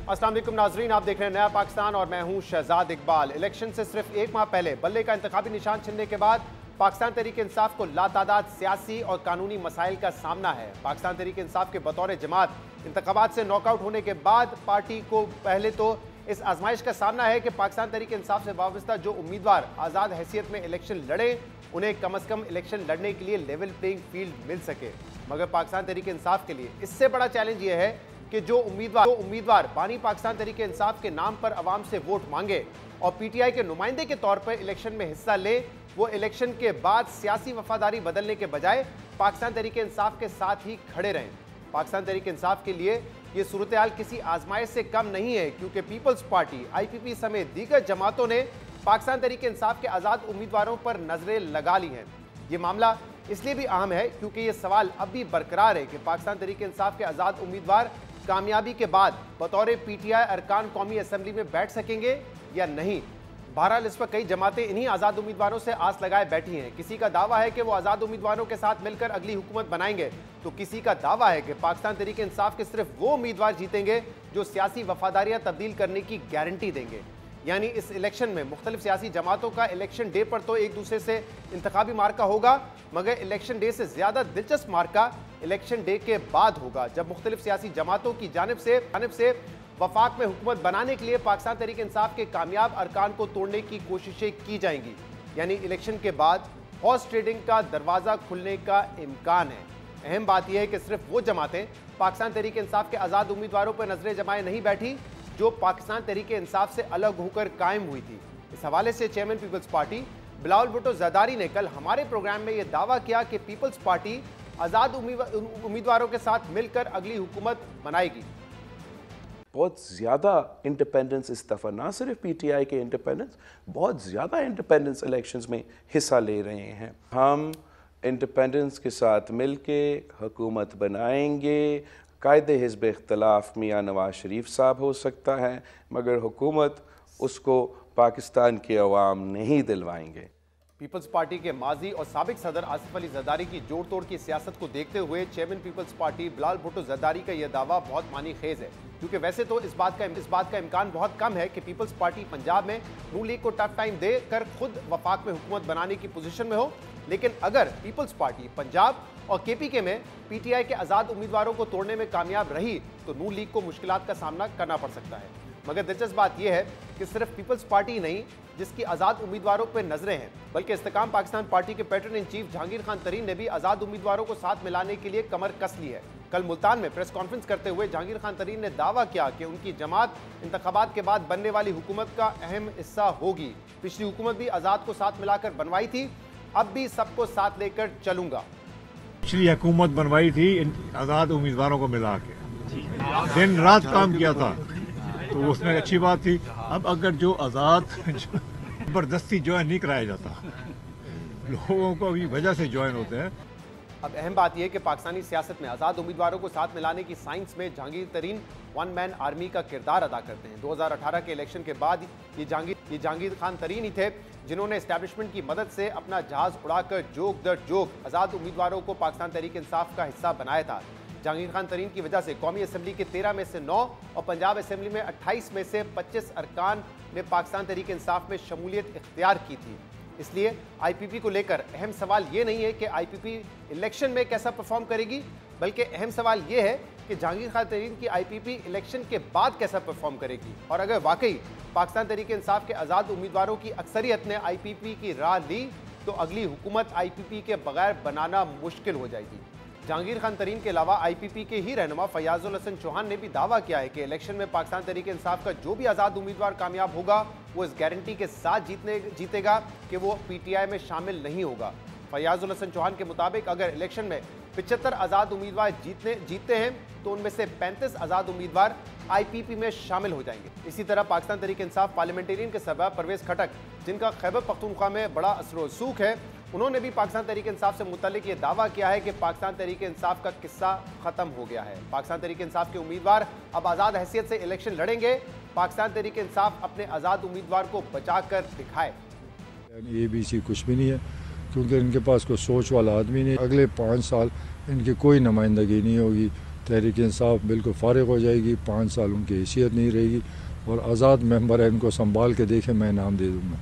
अस्सलाम वालेकुम नाजरीन, आप देख रहे हैं नया पाकिस्तान और मैं हूं शहजाद इकबाल। इलेक्शन से सिर्फ एक माह पहले बल्ले का इंतखाबी निशान छिनने के बाद पाकिस्तान तहरीक इंसाफ को लातादाद सियासी और कानूनी मसाइल का सामना है। पाकिस्तान तहरीक इंसाफ के बतौर जमात इंतखाबात से नॉकआउट होने के बाद पार्टी को पहले तो इस आजमाइश का सामना है कि पाकिस्तान तहरीक इंसाफ से वाबस्ता जो उम्मीदवार आज़ाद हैसियत में इलेक्शन लड़े उन्हें कम अज़ कम इलेक्शन लड़ने के लिए लेवल प्लेइंग फील्ड मिल सके। मगर पाकिस्तान तहरीक इंसाफ के लिए इससे बड़ा चैलेंज ये है कि जो उम्मीदवार बानी पाकिस्तान तहरीक इंसाफ के नाम पर अवाम से वोट मांगे और पीटीआई के नुमाइंदे के तौर पर इलेक्शन में हिस्सा ले, वो इलेक्शन के बाद सियासी वफादारी बदलने के बजाय पाकिस्तान तहरीक इंसाफ के साथ ही खड़े रहें। पाकिस्तान तहरीक इंसाफ के लिए ये सूरत हाल किसी आजमाइश से कम नहीं है, क्योंकि पीपल्स पार्टी, IPP समेत दीगर जमातों ने पाकिस्तान तहरीक इंसाफ के आज़ाद उम्मीदवारों पर नजरें लगा ली हैं। ये मामला इसलिए भी अहम है क्योंकि ये सवाल अब भी बरकरार है कि पाकिस्तान तहरीक इंसाफ के आज़ाद उम्मीदवार कामयाबी के बाद बतौर PTI अरकान कौमी असम्बली में बैठ सकेंगे या नहीं। बहरहाल इस पर कई जमातें इन्हीं आज़ाद उम्मीदवारों से आस लगाए बैठी हैं। किसी का दावा है कि वो आज़ाद उम्मीदवारों के साथ मिलकर अगली हुकूमत बनाएंगे, तो किसी का दावा है कि पाकिस्तान तहरीक इंसाफ के सिर्फ वो उम्मीदवार जीतेंगे जो सियासी वफादारियाँ तब्दील करने की गारंटी देंगे। यानी इस इलेक्शन में मुख्तलिफ सियासी जमातों का इलेक्शन डे पर तो एक दूसरे से इंतखाबी मार्का होगा, मगर इलेक्शन डे से ज़्यादा दिलचस्प मार्का इलेक्शन डे के बाद होगा, जब मुख्तलिफ सियासी जमातों की जानिब से वफाक में हुकूमत बनाने के लिए पाकिस्तान तहरीक इंसाफ के कामयाब अरकान को तोड़ने की कोशिशें की जाएंगी। यानी इलेक्शन के बाद हॉर्स ट्रेडिंग का दरवाज़ा खुलने का इम्कान है। अहम बात यह है कि सिर्फ वो जमातें पाकिस्तान तहरीक इंसाफ के आज़ाद उम्मीदवारों पर नजरें जमाए नहीं बैठी जो पाकिस्तान तहरीक इंसाफ से अलग होकर कायम हुई थी। इस हवाले से chairman people's party Bilawal Bhutto Zardari ने कल हमारे प्रोग्राम में यह दावा किया कि पीपल्स पार्टी आज़ाद उम्मीदवारों के साथ मिलकर अगली हुकूमत बनाएगी। बहुत ज़्यादा इंडिपेंडेंस इस दफ़ा, ना सिर्फ PTI के इंडिपेंडेंस, बहुत ज़्यादा इंडिपेंडेंस इलेक्शंस में हिस्सा ले रहे हैं। हम इंडिपेंडेंस के साथ मिलके हुकूमत बनाएंगे। कायदे हिज़्ब इख्तलाफ मियाँ नवाज शरीफ साहब हो सकता है, मगर हुकूमत उसको पाकिस्तान के अवाम नहीं दिलवाएंगे। पीपल्स पार्टी के माजी और साबिक सदर आसिफ अली जरदारी की जोड़ तोड़ की सियासत को देखते हुए chairman people's party Bilawal Bhutto Zardari का यह दावा बहुत मानी खेज है, क्योंकि वैसे तो इस बात का इम्कान बहुत कम है कि पीपल्स पार्टी पंजाब में नून लीग को टफ टाइम देकर खुद वफाक में हुकूमत बनाने की पोजीशन में हो। लेकिन अगर पीपल्स पार्टी पंजाब और KPK में PTI के आज़ाद उम्मीदवारों को तोड़ने में कामयाब रही तो नून लीग को मुश्किलात का सामना करना पड़ सकता है। मगर दिलचस्प बात यह है कि सिर्फ पीपल्स पार्टी नहीं जिसकी आज़ाद उम्मीदवारों पर नजरें हैं, बल्कि इस्तेकाम पाकिस्तान पार्टी के pattern in chief Jahangir Khan Tareen ने भी आज़ाद उम्मीदवारों को साथ मिलाने के लिए कमर कस ली है। कल मुल्तान में प्रेस कॉन्फ्रेंस करते हुए जहांगीर खान तरीन ने दावा किया कि उनकी जमात इंतखाबात के बाद बनने वाली हुकूमत का अहम हिस्सा होगी। पिछली हुकूमत भी आज़ाद को साथ मिलाकर बनवाई थी, अब भी सबको साथ लेकर चलूंगा। पिछली हुकूमत बनवाई थी आज़ाद उम्मीदवारों को मिला के, दिन रात काम किया था, तो उसमें अच्छी बात थी। अब अगर जो आज़ाद ज़बरदस्ती ज्वाइन नहीं कराया जाता, लोगों को अभी वजह से ज्वाइन होते हैं। अब अहम बात यह कि पाकिस्तानी सियासत में आज़ाद उम्मीदवारों को साथ मिलाने की साइंस में जहांगीर तरीन वन मैन आर्मी का किरदार अदा करते हैं। 2018 के इलेक्शन के बाद ये जहांगीर खान तरीन ही थे जिन्होंने एस्टैब्लिशमेंट की मदद से अपना जहाज उड़ाकर जोक दर जोक आज़ाद उम्मीदवारों को पाकिस्तान तहरीक इंसाफ का हिस्सा बनाया था। जहांगीर खान तरीन की वजह से कौमी असम्बली के 13 में से 9 और पंजाब असम्बली में 28 में से 25 अरकान ने पाकिस्तान तहरीक इंसाफ में शमूलियत इख्तियार की थी। इसलिए IPP को लेकर अहम सवाल ये नहीं है कि IPP इलेक्शन में कैसा परफॉर्म करेगी, बल्कि अहम सवाल ये है कि जहांगीर खान तरीन की IPP इलेक्शन के बाद कैसा परफॉर्म करेगी। और अगर वाकई पाकिस्तान तहरीक इंसाफ के आज़ाद उम्मीदवारों की अक्सरियत ने IPP की राह ली तो अगली हुकूमत IPP के बगैर बनाना मुश्किल हो जाएगी। जहांगीर खान तरीन के अलावा IPP के ही रहनुमा फयाजुल हसन चौहान ने भी दावा किया है कि इलेक्शन में पाकिस्तान तहरीक इंसाफ का जो भी आज़ाद उम्मीदवार कामयाब होगा वो इस गारंटी के साथ जीतेगा कि वो PTI में शामिल नहीं होगा। फयाजुल हसन चौहान के मुताबिक अगर इलेक्शन में 75 आज़ाद उम्मीदवार जीतते हैं तो उनमें से 35 आज़ाद उम्मीदवार IPP में शामिल हो जाएंगे। इसी तरह पाकिस्तान तहरीक इंसाफ पार्लियामेंटेरियन के सरबराह परवेज़ खटक, जिनका खैबर पख्तूनख्वा में बड़ा असर व रसूख है, उन्होंने भी पाकिस्तान तहरीक इंसाफ से मुतल्लिक ये दावा किया है कि पाकिस्तान तहरीक इंसाफ का किस्सा खत्म हो गया है। पाकिस्तान तहरीक इंसाफ के उम्मीदवार अब आज़ाद हैसियत से इलेक्शन लड़ेंगे। पाकिस्तान तहरीक इंसाफ अपने आज़ाद उम्मीदवार को बचा कर दिखाए। ABC कुछ भी नहीं है, क्योंकि इनके पास कोई सोच वाला आदमी नहीं। अगले 5 साल इनकी कोई नुमाइंदगी नहीं होगी, तहरीक इंसाफ बिल्कुल फारिग हो जाएगी, 5 साल उनकी हैसियत नहीं रहेगी और आज़ाद मेंबर है, इनको संभाल के देखें, मैं नाम दे दूँगा।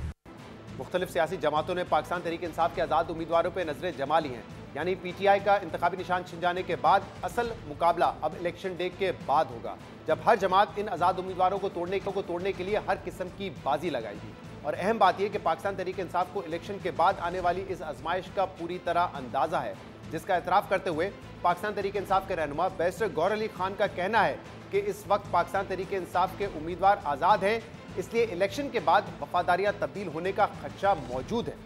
मुख्तलिफ सियासी जमातों ने पाकिस्तान तहरीक इंसाफ के आज़ाद उम्मीदवारों पर नजरें जमा ली हैं। यानी PTI का इंतखाबी निशान छिन जाने के बाद असल मुकाबला अब इलेक्शन डे के बाद होगा, जब हर जमात इन आज़ाद उम्मीदवारों को तोड़ने के लिए हर किस्म की बाजी लगाएगी। और अहम बात यह कि पाकिस्तान तहरीक इंसाफ को इलेक्शन के बाद आने वाली इस आजमाइश का पूरी तरह अंदाजा है, जिसका एतराफ़ करते हुए पाकिस्तान तहरीक इंसाफ के रहनुमा बैरिस्टर गौहर अली खान का कहना है कि इस वक्त पाकिस्तान तहरीक इंसाफ के उम्मीदवार आज़ाद हैं, इसलिए इलेक्शन के बाद वफादारियां तब्दील होने का खदशा मौजूद है।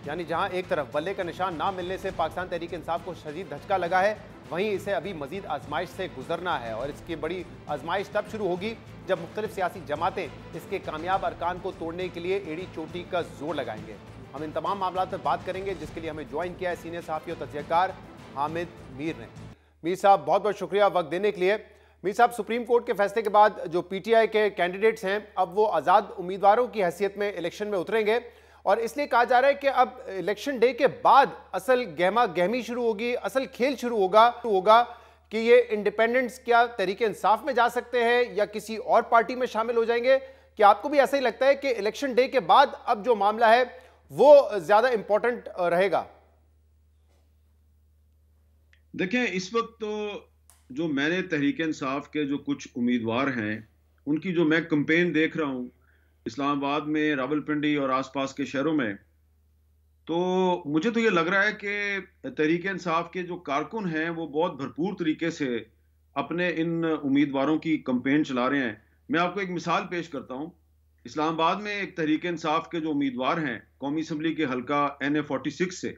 यानी जहां एक तरफ बल्ले का निशान ना मिलने से पाकिस्तान तहरीक इंसाफ को शदीद धचका लगा है, वहीं इसे अभी मजीद आजमाइश से गुजरना है। और इसकी बड़ी आजमाइश तब शुरू होगी जब मुख्तलिफ सियासी जमातें इसके कामयाब अरकान को तोड़ने के लिए एड़ी चोटी का जोर लगाएंगे। हम इन तमाम मामलों पर बात करेंगे, जिसके लिए हमें ज्वाइन किया है सीनियर सहाफ़ी और तजज़ियाकार हामिद मीर ने। मीर साहब, बहुत बहुत शुक्रिया वक्त देने के लिए। मीर साहब, सुप्रीम कोर्ट के फैसले के बाद जो PTI के कैंडिडेट्स हैं, अब वो आज़ाद उम्मीदवारों की हैसियत में इलेक्शन में उतरेंगे और इसलिए कहा जा रहा है कि अब इलेक्शन डे के बाद असल गहमा गहमी शुरू होगी, असल खेल शुरू होगा कि ये इंडिपेंडेंट्स क्या तहरीक इंसाफ में जा सकते हैं या किसी और पार्टी में शामिल हो जाएंगे। क्या आपको भी ऐसा ही लगता है कि इलेक्शन डे के बाद अब जो मामला है वो ज्यादा इंपॉर्टेंट रहेगा? देखें, इस वक्त तो जो मैंने तहरीक इंसाफ के जो कुछ उम्मीदवार हैं उनकी जो मैं कैंपेन देख रहा हूँ इस्लामाबाद में, रावलपिंडी और आसपास के शहरों में, तो मुझे तो ये लग रहा है कि तहरीक इंसाफ के जो कारकुन हैं वो बहुत भरपूर तरीके से अपने इन उम्मीदवारों की कैंपेन चला रहे हैं। मैं आपको एक मिसाल पेश करता हूँ। इस्लामाबाद में एक तहरीक इंसाफ के जो उम्मीदवार हैं कौमी असम्बली के हल्का NA46 से,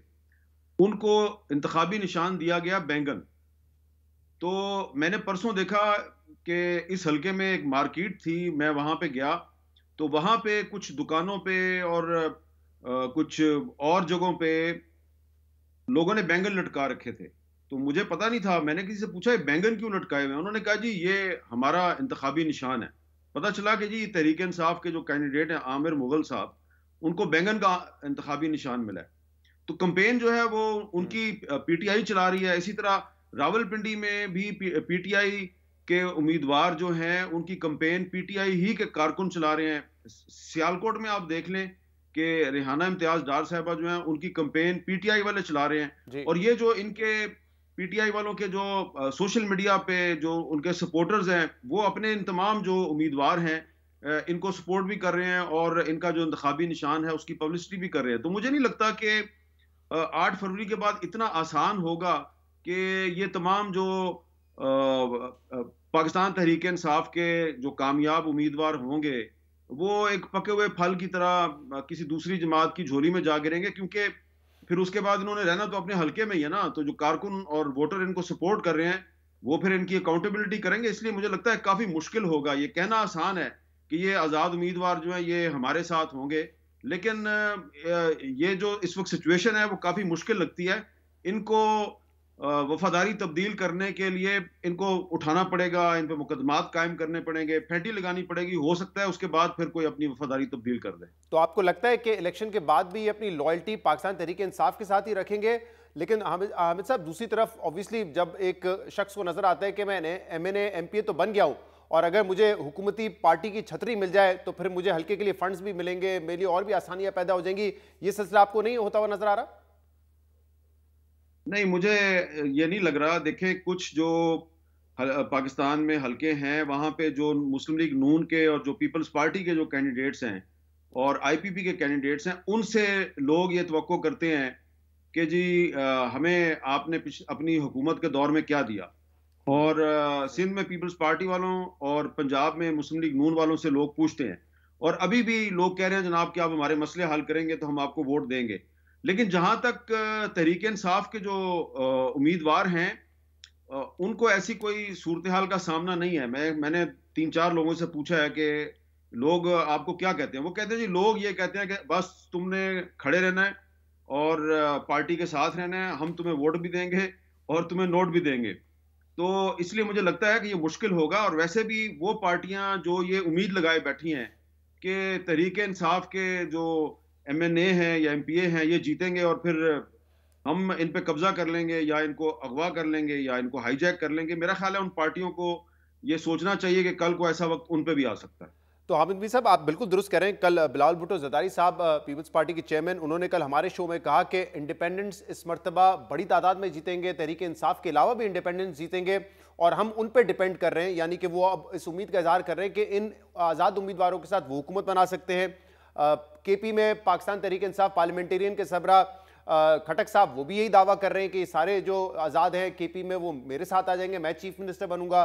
उनको इंतखाबी निशान दिया गया बैंगन। तो मैंने परसों देखा कि इस हल्के में एक मार्केट थी, मैं वहाँ पे गया तो वहाँ पे कुछ दुकानों पे और कुछ और जगहों पे लोगों ने बैंगन लटका रखे थे। तो मुझे पता नहीं था, मैंने किसी से पूछा ये बैंगन क्यों लटकाए हुए हैं? उन्होंने कहा जी ये हमारा इंतखाबी निशान है। पता चला कि जी तहरीक इंसाफ के जो कैंडिडेट हैं आमिर मुगल साहब, उनको बैंगन का इंतखाबी निशान मिला है। तो कैंपेन जो है वो उनकी PTI चला रही है। इसी तरह रावलपिंडी में भी PTI के उम्मीदवार जो हैं उनकी कैंपेन PTI ही के कारकुन चला रहे हैं। सियालकोट में आप देख लें कि रेहाना इम्तियाज डार साहबा जो हैं उनकी कैंपेन PTI वाले चला रहे हैं। और ये जो इनके PTI वालों के जो सोशल मीडिया पे जो उनके सपोर्टर्स हैं वो अपने इन तमाम जो उम्मीदवार हैं इनको सपोर्ट भी कर रहे हैं और इनका जो इंतखाबी निशान है उसकी पब्लिसिटी भी कर रहे हैं। तो मुझे नहीं लगता कि 8 फरवरी के बाद इतना आसान होगा कि ये तमाम जो पाकिस्तान तहरीक इंसाफ के जो कामयाब उम्मीदवार होंगे वो एक पके हुए फल की तरह किसी दूसरी जमात की झोली में जा गिरेंगे, क्योंकि फिर उसके बाद इन्होंने रहना तो अपने हल्के में ही है ना। तो जो कारकुन और वोटर इनको सपोर्ट कर रहे हैं वो फिर इनकी अकाउंटेबिलिटी करेंगे। इसलिए मुझे लगता है काफी मुश्किल होगा। ये कहना आसान है कि ये आज़ाद उम्मीदवार जो है ये हमारे साथ होंगे, लेकिन ये जो इस वक्त सिचुएशन है वो काफी मुश्किल लगती है। इनको वफादारी तब्दील करने के लिए इनको उठाना पड़ेगा, इन पे मुकदमात कायम करने पड़ेंगे, फेंटी लगानी पड़ेगी। हो सकता है उसके बाद फिर कोई अपनी वफादारी तब्दील कर दे। तो आपको लगता है कि इलेक्शन के बाद भी ये अपनी लॉयल्टी पाकिस्तान तहरीक इंसाफ के साथ ही रखेंगे? लेकिन हामिद साहब, दूसरी तरफ ऑब्वियसली जब एक शख्स को नजर आता है कि मैंने MNA MPA तो बन गया हूँ और अगर मुझे हुकूमती पार्टी की छतरी मिल जाए तो फिर मुझे हल्के के लिए फंड्स भी मिलेंगे, मेरे लिए और भी आसानियां पैदा हो जाएंगी, ये सिलसिला आपको नहीं होता हुआ नजर आ रहा? नहीं, मुझे ये नहीं लग रहा। देखें, कुछ जो पाकिस्तान में हल्के हैं वहाँ पे जो मुस्लिम लीग नून के और जो पीपल्स पार्टी के जो कैंडिडेट्स हैं और IPP के कैंडिडेट्स हैं, उनसे लोग ये तवक्को करते हैं कि जी हमें आपने अपनी हुकूमत के दौर में क्या दिया। और सिंध में पीपल्स पार्टी वालों और पंजाब में मुस्लिम लीग नून वालों से लोग पूछते हैं और अभी भी लोग कह रहे हैं जनाब कि आप हमारे मसले हल करेंगे तो हम आपको वोट देंगे। लेकिन जहां तक तहरीक इंसाफ के जो उम्मीदवार हैं उनको ऐसी कोई सूरत हाल का सामना नहीं है। मैंने 3-4 लोगों से पूछा है कि लोग आपको क्या कहते हैं। वो कहते हैं जी लोग ये कहते हैं कि बस तुमने खड़े रहना है और पार्टी के साथ रहना है, हम तुम्हें वोट भी देंगे और तुम्हें नोट भी देंगे। तो इसलिए मुझे लगता है कि ये मुश्किल होगा। और वैसे भी वो पार्टियां जो ये उम्मीद लगाए बैठी हैं कि तहरीक इंसाफ के जो MNA हैं या MPA हैं ये जीतेंगे और फिर हम इन पे कब्जा कर लेंगे या इनको अगवा कर लेंगे या इनको हाईजैक कर लेंगे। मेरा ख्याल है उन पार्टियों को ये सोचना चाहिए कि कल को ऐसा वक्त उन पे भी आ सकता है। तो हामिद भी साहब, आप बिल्कुल दुरुस्त कह रहे हैं। कल बिलावल भुट्टो ज़रदारी साहब, पीपल्स पार्टी के चेयरमैन, उन्होंने कल हमारे शो में कहा कि इंडिपेंडेंट्स इस मरतबा बड़ी तादाद में जीतेंगे, तहरीक इंसाफ के अलावा भी इंडिपेंडेंट्स जीतेंगे और हम उन पर डिपेंड कर रहे हैं। यानी कि वो अब इस उम्मीद का इजहार कर रहे हैं कि इन आज़ाद उम्मीदवारों के साथ वो हुकूमत बना सकते हैं। केपी में पाकिस्तान तहरीक इंसाफ पार्लियामेंटेरियन के सबरा खटक साहब, वो भी यही दावा कर रहे हैं कि सारे जो आज़ाद हैं केपी में वो मेरे साथ आ जाएंगे, मैं चीफ मिनिस्टर बनूंगा।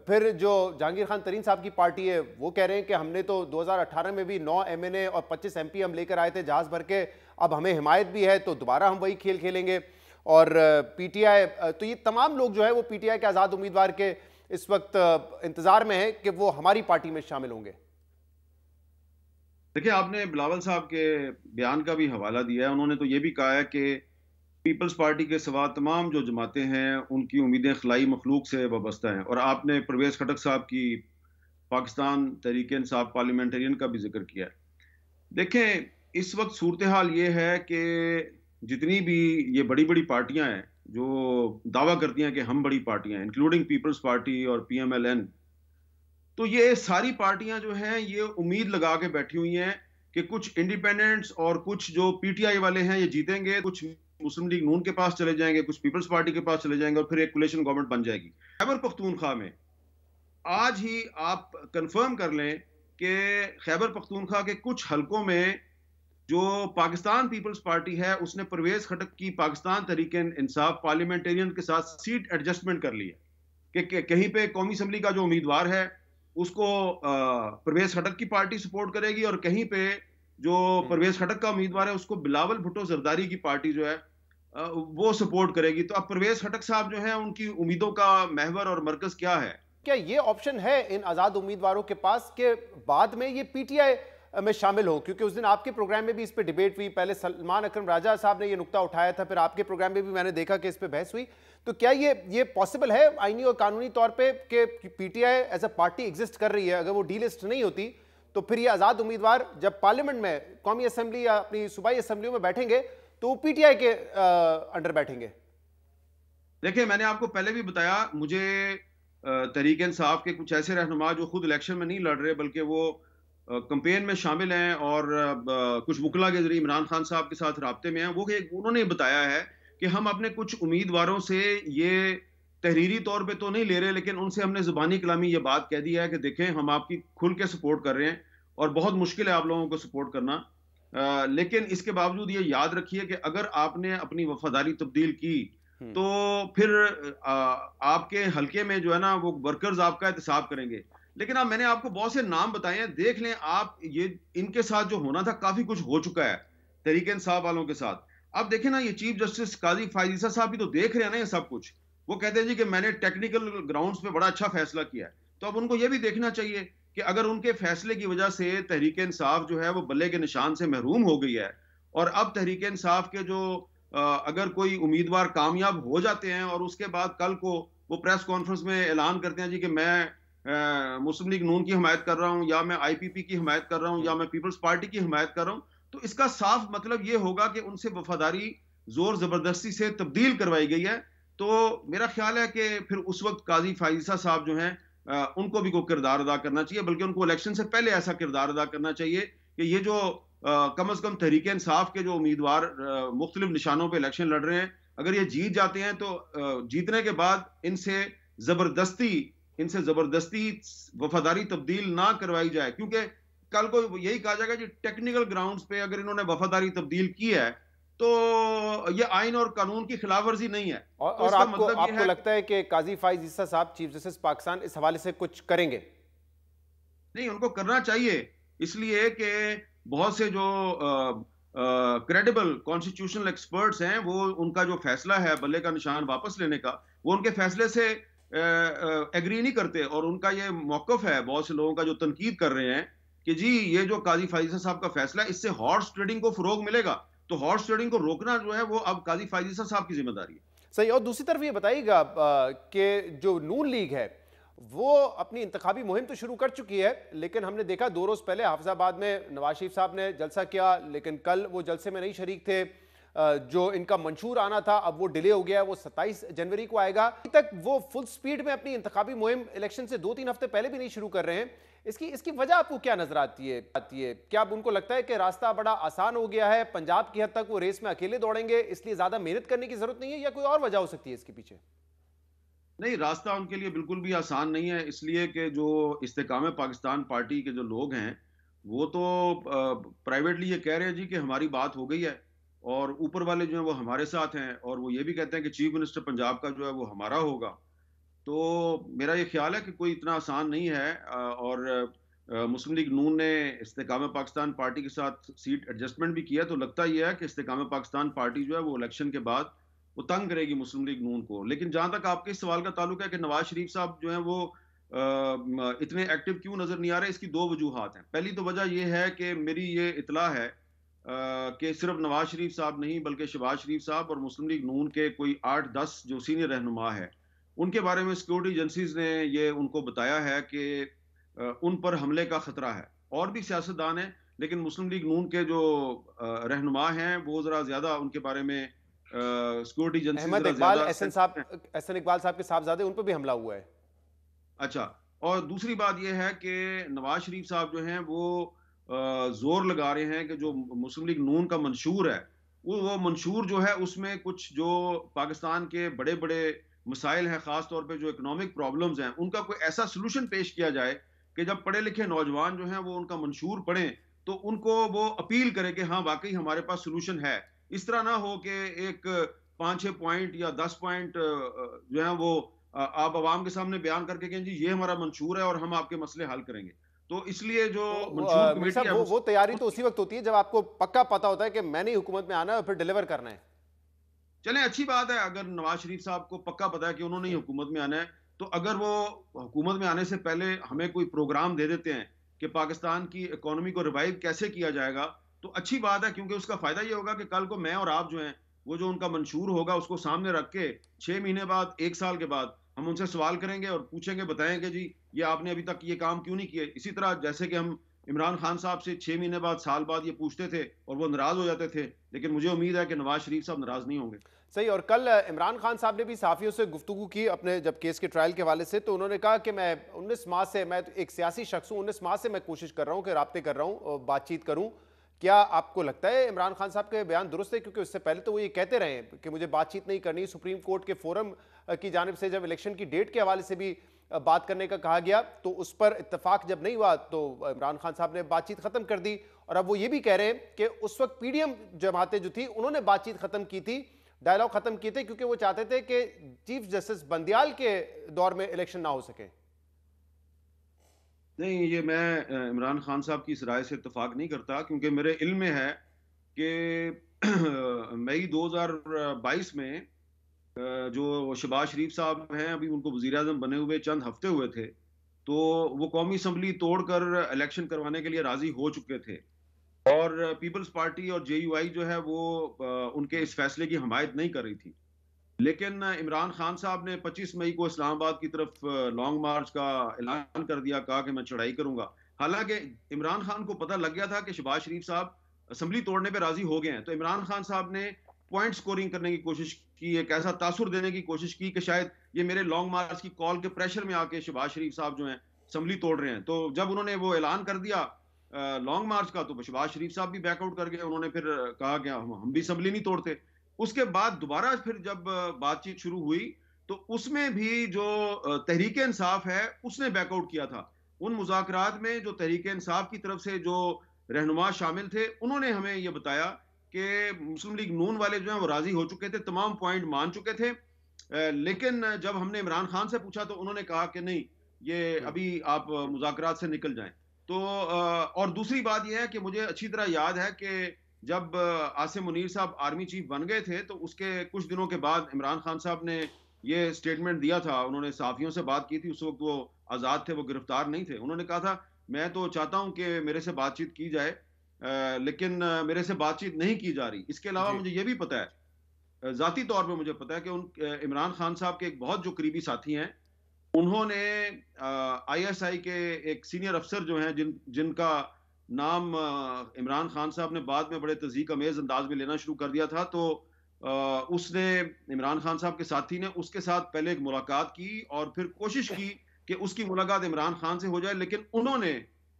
फिर जो जहांगीर खान तरीन साहब की पार्टी है वो कह रहे हैं कि हमने तो 2018 में भी 9 MNA और 25 MP हम लेकर आए थे जहाज भर के, अब हमें हिमायत भी है तो दोबारा हम वही खेल खेलेंगे। और PTI, तो ये तमाम लोग जो है वो PTI के आज़ाद उम्मीदवार के इस वक्त इंतजार में है कि वो हमारी पार्टी में शामिल होंगे। देखिए, आपने बिलावल साहब के बयान का भी हवाला दिया है। उन्होंने तो ये भी कहा है कि पीपल्स पार्टी के सिवा तमाम जो जमातें हैं उनकी उम्मीदें खलाई मखलूक से वाबस्ता हैं। और आपने परवेज़ खटक साहब की पाकिस्तान तहरीक इंसाफ पार्लियामेंटेरियन का भी जिक्र किया है। देखें, इस वक्त सूरत हाल ये है कि जितनी भी ये बड़ी बड़ी पार्टियां हैं जो दावा करती हैं कि हम बड़ी पार्टियां हैं, इंक्लूडिंग पीपल्स पार्टी और PMLN, तो ये सारी पार्टियां जो हैं ये उम्मीद लगा के बैठी हुई हैं कि कुछ इंडिपेंडेंट्स और कुछ जो PTI वाले हैं ये जीतेंगे, कुछ मुस्लिम लीग नून के पास चले जाएंगे, कुछ पीपल्स पार्टी के पास चले जाएंगे और फिर एक कोलिशन गवर्नमेंट बन जाएगी। खैबर पख्तूनख्वा में आज ही आप कंफर्म कर लें कि खैबर पख्तूनख्वा के कुछ हलकों में जो पाकिस्तान पीपल्स पार्टी है उसने परवेज खटक की पाकिस्तान तहरीक इंसाफ पार्लियामेंटेरियन के साथ सीट एडजस्टमेंट कर ली है कि कहीं पे कौमी असम्बली का जो उम्मीदवार है उसको परवेज खटक की पार्टी सपोर्ट करेगी और कहीं पे जो परवेज खटक का उम्मीदवार है उसको बिलावल भुट्टो जरदारी की पार्टी जो है वो सपोर्ट करेगी। तो अब परवेज खटक साहब जो है उनकी उम्मीदों का महवर और मरकज क्या है? क्या ये ऑप्शन है इन आज़ाद उम्मीदवारों के पास कि बाद में ये PTI में शामिल हो? क्योंकि उस दिन आपके प्रोग्राम में भी इस पे डिबेट हुई, पहले सलमान अकरम राजा साहब ने ये नुक्ता उठाया था, फिर आपके प्रोग्राम में भी मैंने देखा कि इस पे बहस हुई। तो क्या ये पॉसिबल है आईनी और कानूनी तौर पे कि PTI as a party exist कर रही है? अगर वो डीलिस्ट नहीं होती तो फिर ये आज़ाद उम्मीदवार जब पार्लियामेंट में कौमी असम्बली या अपनी सूबाई असम्बलियों में बैठेंगे तो वो PTI के अंडर बैठेंगे। देखिए, मैंने आपको पहले भी बताया, मुझे तहरीक इंसाफ के कुछ ऐसे रहनुमा जो खुद इलेक्शन में नहीं लड़ रहे बल्कि वो कंपेन में शामिल हैं और कुछ वकला के जरिए इमरान खान साहब के साथ राब्ते में हैं, वो उन्होंने बताया है कि हम अपने कुछ उम्मीदवारों से ये तहरीरी तौर पे तो नहीं ले रहे, लेकिन उनसे हमने ज़ुबानी कलामी ये बात कह दी है कि देखें हम आपकी खुल के सपोर्ट कर रहे हैं और बहुत मुश्किल है आप लोगों को सपोर्ट करना, लेकिन इसके बावजूद ये याद रखिए कि अगर आपने अपनी वफादारी तब्दील की तो फिर आपके हल्के में जो है ना वो वर्कर्स आपका एहतसाब करेंगे। लेकिन अब मैंने आपको बहुत से नाम बताए हैं, देख लें आप, ये इनके साथ जो होना था काफी कुछ हो चुका है तहरीक इंसाफ वालों के साथ। अब देखें ना, ये चीफ जस्टिस काजी फायज ईसा साहब भी तो देख रहे हैं ना ये सब कुछ। वो कहते हैं जी कि मैंने टेक्निकल ग्राउंड्स पे बड़ा अच्छा फैसला किया है, तो अब उनको ये भी देखना चाहिए कि अगर उनके फैसले की वजह से तहरीक इंसाफ जो है वो बल्ले के निशान से महरूम हो गई है और अब तहरीक इंसाफ के जो अगर कोई उम्मीदवार कामयाब हो जाते हैं और उसके बाद कल को वो प्रेस कॉन्फ्रेंस में ऐलान करते हैं जी कि मैं मुस्लिम लीग नून की हिमायत कर रहा हूं या मैं IPP की हिमायत कर रहा हूं या मैं पीपल्स पार्टी की हिमायत कर रहा हूं, तो इसका साफ मतलब ये होगा कि उनसे वफादारी जोर जबरदस्ती से तब्दील करवाई गई है। तो मेरा ख्याल है कि फिर उस वक्त काजी फायज़ा साहब जो हैं उनको भी कोई किरदार अदा करना चाहिए, बल्कि उनको इलेक्शन से पहले ऐसा किरदार अदा करना चाहिए कि ये जो कम अज कम तहरीक इंसाफ के जो उम्मीदवार मुख्तलिफ निशानों पर इलेक्शन लड़ रहे हैं, अगर ये जीत जाते हैं तो जीतने के बाद इनसे जबरदस्ती वफादारी तब्दील ना करवाई जाए, क्योंकि कल को यही कहा जाएगा कि टेक्निकल ग्राउंड्स पे अगर इन्होंने वफादारी तब्दील की है तो ये आइन और कानून की खिलाफवर्जी नहीं है। और तो आपको लगता है कि काजी फाइज ईसा साहब चीफ जस्टिस पाकिस्तान इस हवाले से कुछ करेंगे? नहीं, उनको करना चाहिए, इसलिए कि बहुत से जो क्रेडिबल कॉन्स्टिट्यूशनल एक्सपर्ट्स हैं वो उनका जो फैसला है बल्ले का निशान वापस लेने का, वो उनके फैसले से एग्री नहीं करते और उनका ये मौकफ है बहुत से लोगों का जो तनकीद कर रहे हैं कि जी ये जो काजी फायज़ा साहब का फैसला है इससे हॉर्स ट्रेडिंग को फरोग मिलेगा, तो हॉर्स ट्रेडिंग को रोकना जो है वो अब काजी फायज़ा साहब की जिम्मेदारी है। सही। और दूसरी तरफ ये बताइएगा कि जो नून लीग है वो अपनी इंतखाबी मुहिम तो शुरू कर चुकी है, लेकिन हमने देखा 2 रोज पहले हाफिजाबाद में नवाज शरीफ साहब ने जलसा किया, लेकिन कल वो जलसे में नहीं शरीक थे। जो इनका मंशूर आना था अब वो डिले हो गया, वो 27 जनवरी को आएगा। अभी तक वो फुल स्पीड में अपनी इंतखाबी मुहिम इलेक्शन से 2-3 हफ्ते पहले भी नहीं शुरू कर रहे हैं। इसकी वजह आपको क्या नजर आती है? क्या अब उनको लगता है कि रास्ता बड़ा आसान हो गया है, पंजाब की हद तक वो रेस में अकेले दौड़ेंगे, इसलिए ज्यादा मेहनत करने की जरूरत नहीं है, या कोई और वजह हो सकती है इसके पीछे? नहीं, रास्ता उनके लिए बिल्कुल भी आसान नहीं है, इसलिए कि जो इस्तेकाम पाकिस्तान पार्टी के जो लोग हैं वो तो प्राइवेटली ये कह रहे हैं जी कि हमारी बात हो गई है, और ऊपर वाले जो हैं वो हमारे साथ हैं, और वो ये भी कहते हैं कि चीफ मिनिस्टर पंजाब का जो है वो हमारा होगा। तो मेरा ये ख्याल है कि कोई इतना आसान नहीं है, और मुस्लिम लीग नून ने इस्तेकाम पाकिस्तान पार्टी के साथ सीट एडजस्टमेंट भी किया, तो लगता ही है कि इस्तेकाम पाकिस्तान पार्टी जो है वो इलेक्शन के बाद वो तंग करेगी मुस्लिम लीग नून को। लेकिन जहां तक आपके इस सवाल का ताल्लुक है कि नवाज शरीफ साहब जो हैं वो इतने एक्टिव क्यों नजर नहीं आ रहे, इसकी दो वजूहात हैं। पहली तो वजह यह है कि मेरी ये इतला है कि सिर्फ नवाज शरीफ साहब नहीं बल्कि शहबाज शरीफ साहब और मुस्लिम लीग नून के कोई 8-10 जो सीनियर रहनुमा है उनके बारे में सिक्योरिटी एजेंसीज ने ये उनको बताया है कि उन पर हमले का खतरा है। और भी सियासतदान हैं, लेकिन मुस्लिम लीग नून के जो रहनुमा हैं वो जरा ज्यादा उनके बारे में सिक्योरिटी एजेंसी अहमद इकबाल एहसन इकबाल साहब के साहबजादे, उन पर भी हमला हुआ है। अच्छा, और दूसरी बात यह है कि नवाज शरीफ साहब जो हैं वो जोर लगा रहे हैं कि जो मुस्लिम लीग नून का मंशूर है वो मंशूर जो है उसमें कुछ जो पाकिस्तान के बड़े बड़े मसाइल हैं, खास तौर पे जो इकोनॉमिक प्रॉब्लम्स हैं उनका कोई ऐसा सोल्यूशन पेश किया जाए कि जब पढ़े लिखे नौजवान जो हैं वो उनका मंशूर पढ़ें तो उनको वो अपील करे कि हाँ वाकई हमारे पास सोल्यूशन है। इस तरह ना हो कि एक 5-6 पॉइंट या 10 पॉइंट जो है वो आप आवाम के सामने बयान करके कहें जी ये हमारा मंशूर है और हम आपके मसले हल करेंगे। तो इसलिए जो मंशूर कमेटी है वो तैयारी तो उसी वक्त होती है जब आपको पक्का पता होता है कि मैंने हुकूमत में आना है और फिर डिलीवर करना है। चलें, अच्छी बात है अगर नवाज शरीफ साहब को पक्का पता है कि उन्होंने ही हुकूमत में आना है, तो अगर वो हुकूमत में आने से पहले हमें कोई प्रोग्राम दे देते हैं कि पाकिस्तान की इकोनॉमी को रिवाइव कैसे किया जाएगा तो अच्छी बात है, क्योंकि उसका फायदा ये होगा कि कल को मैं और आप जो हैं वो जो उनका मंशूर होगा उसको सामने रख के 6 महीने बाद 1 साल के बाद हम उनसे सवाल करेंगे और पूछेंगे, बताएंगे जी ये आपने अभी तक ये काम क्यों नहीं किए। इसी तरह जैसे कि हम इमरान खान साहब से 6 महीने बाद साल बाद ये पूछते थे और वो नाराज हो जाते थे, लेकिन मुझे उम्मीद है कि नवाज शरीफ साहब नाराज नहीं होंगे। सही। और कल इमरान खान साहब ने भी साफियों से गुफ्तगू की अपने जब केस के ट्रायल के हवाले से, तो उन्होंने कहा कि मैं 19 माह से, मैं एक सियासी शख्स हूँ, 19 माह से मैं कोशिश कर रहा हूँ कि राब्ते कर रहा हूँ, बातचीत करूँ। क्या आपको लगता है इमरान खान साहब के बयान दुरुस्त है? क्योंकि उससे पहले तो वो ये कहते रहे कि मुझे बातचीत नहीं करनी, सुप्रीम कोर्ट के फोरम की जानिब से जब इलेक्शन की डेट के हवाले से भी बात करने का कहा गया तो उस पर इत्तेफाक जब नहीं हुआ तो इमरान खान साहब ने बातचीत खत्म कर दी। और अब वो ये भी कह रहे हैं कि उस वक्त पीडीएम जमातें जो थी उन्होंने बातचीत खत्म की थी, डायलॉग खत्म किए थे, क्योंकि वो चाहते थे कि चीफ जस्टिस बंदियाल के दौर में इलेक्शन ना हो सके। नहीं, ये मैं इमरान खान साहब की इस राय से इत्तेफाक नहीं करता, क्योंकि मेरे इल्म में है कि मई 2022 में जो शहबाज शरीफ साहब हैं अभी उनको वजीर आज़म बने हुए चंद हफ्ते हुए थे, तो वो कौमी असम्बली तोड़कर इलेक्शन करवाने के लिए राजी हो चुके थे, और पीपल्स पार्टी और जेयूआई जो है वो उनके इस फैसले की हमायत नहीं कर रही थी। लेकिन इमरान खान साहब ने 25 मई को इस्लामाबाद की तरफ लॉन्ग मार्च का ऐलान कर दिया, कहा कि मैं चढ़ाई करूंगा। हालांकि इमरान खान को पता लग गया था कि शहबाज शरीफ साहब असम्बली तोड़ने पे राजी हो गए हैं, तो इमरान खान साहब ने पॉइंट स्कोरिंग करने की कोशिश की, एक ऐसा तासुर देने की कोशिश की कि शायद ये मेरे लॉन्ग मार्च की कॉल के प्रेशर में आके शहबाज शरीफ साहब जो हैं असम्बली तोड़ रहे हैं। तो जब उन्होंने वो ऐलान कर दिया लॉन्ग मार्च का तो शहबाज शरीफ साहब भी बैकआउट कर गए। उन्होंने फिर कहा कि हम भी असम्बली नहीं तोड़ते। उसके बाद दोबारा फिर जब बातचीत शुरू हुई तो उसमें भी जो तहरीक इंसाफ है उसने बैकआउट किया था। उन मुज़ाकरात में जो तहरीक इंसाफ की तरफ से जो रहनुमा शामिल थे उन्होंने हमें ये बताया कि मुस्लिम लीग नून वाले जो हैं वो राजी हो चुके थे, तमाम पॉइंट मान चुके थे, लेकिन जब हमने इमरान खान से पूछा तो उन्होंने कहा कि नहीं, ये अभी आप मुज़ाकरात से निकल जाएं। तो और दूसरी बात यह है कि मुझे अच्छी तरह याद है कि जब आसिम मुनीर साहब आर्मी चीफ बन गए थे तो उसके कुछ दिनों के बाद इमरान खान साहब ने ये स्टेटमेंट दिया था। उन्होंने सहाफ़ियों से बात की थी, उस वक्त वो आज़ाद थे, वो गिरफ्तार नहीं थे। उन्होंने कहा था मैं तो चाहता हूं कि मेरे से बातचीत की जाए, लेकिन मेरे से बातचीत नहीं की जा रही। इसके अलावा मुझे ये भी पता है, ज़ाती तौर पर मुझे पता है कि इमरान खान साहब के एक बहुत जो करीबी साथी हैं उन्होंने ISI के एक सीनियर अफसर जो हैं जिनका नाम इमरान खान साहब ने बाद में बड़े तज़ीक अमेज़ अंदाज में लेना शुरू कर दिया था, तो उसने, इमरान खान साहब के साथी ने उसके साथ पहले एक मुलाकात की और फिर कोशिश की कि उसकी मुलाकात इमरान खान से हो जाए, लेकिन उन्होंने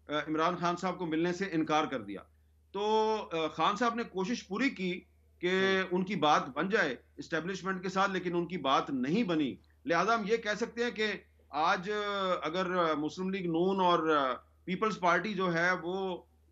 इमरान खान साहब को मिलने से इनकार कर दिया। तो खान साहब ने कोशिश पूरी की कि उनकी बात बन जाए इस्टेब्लिशमेंट के साथ, लेकिन उनकी बात नहीं बनी। लिहाजा हम ये कह सकते हैं कि आज अगर मुस्लिम लीग नून और पीपल्स पार्टी जो है वो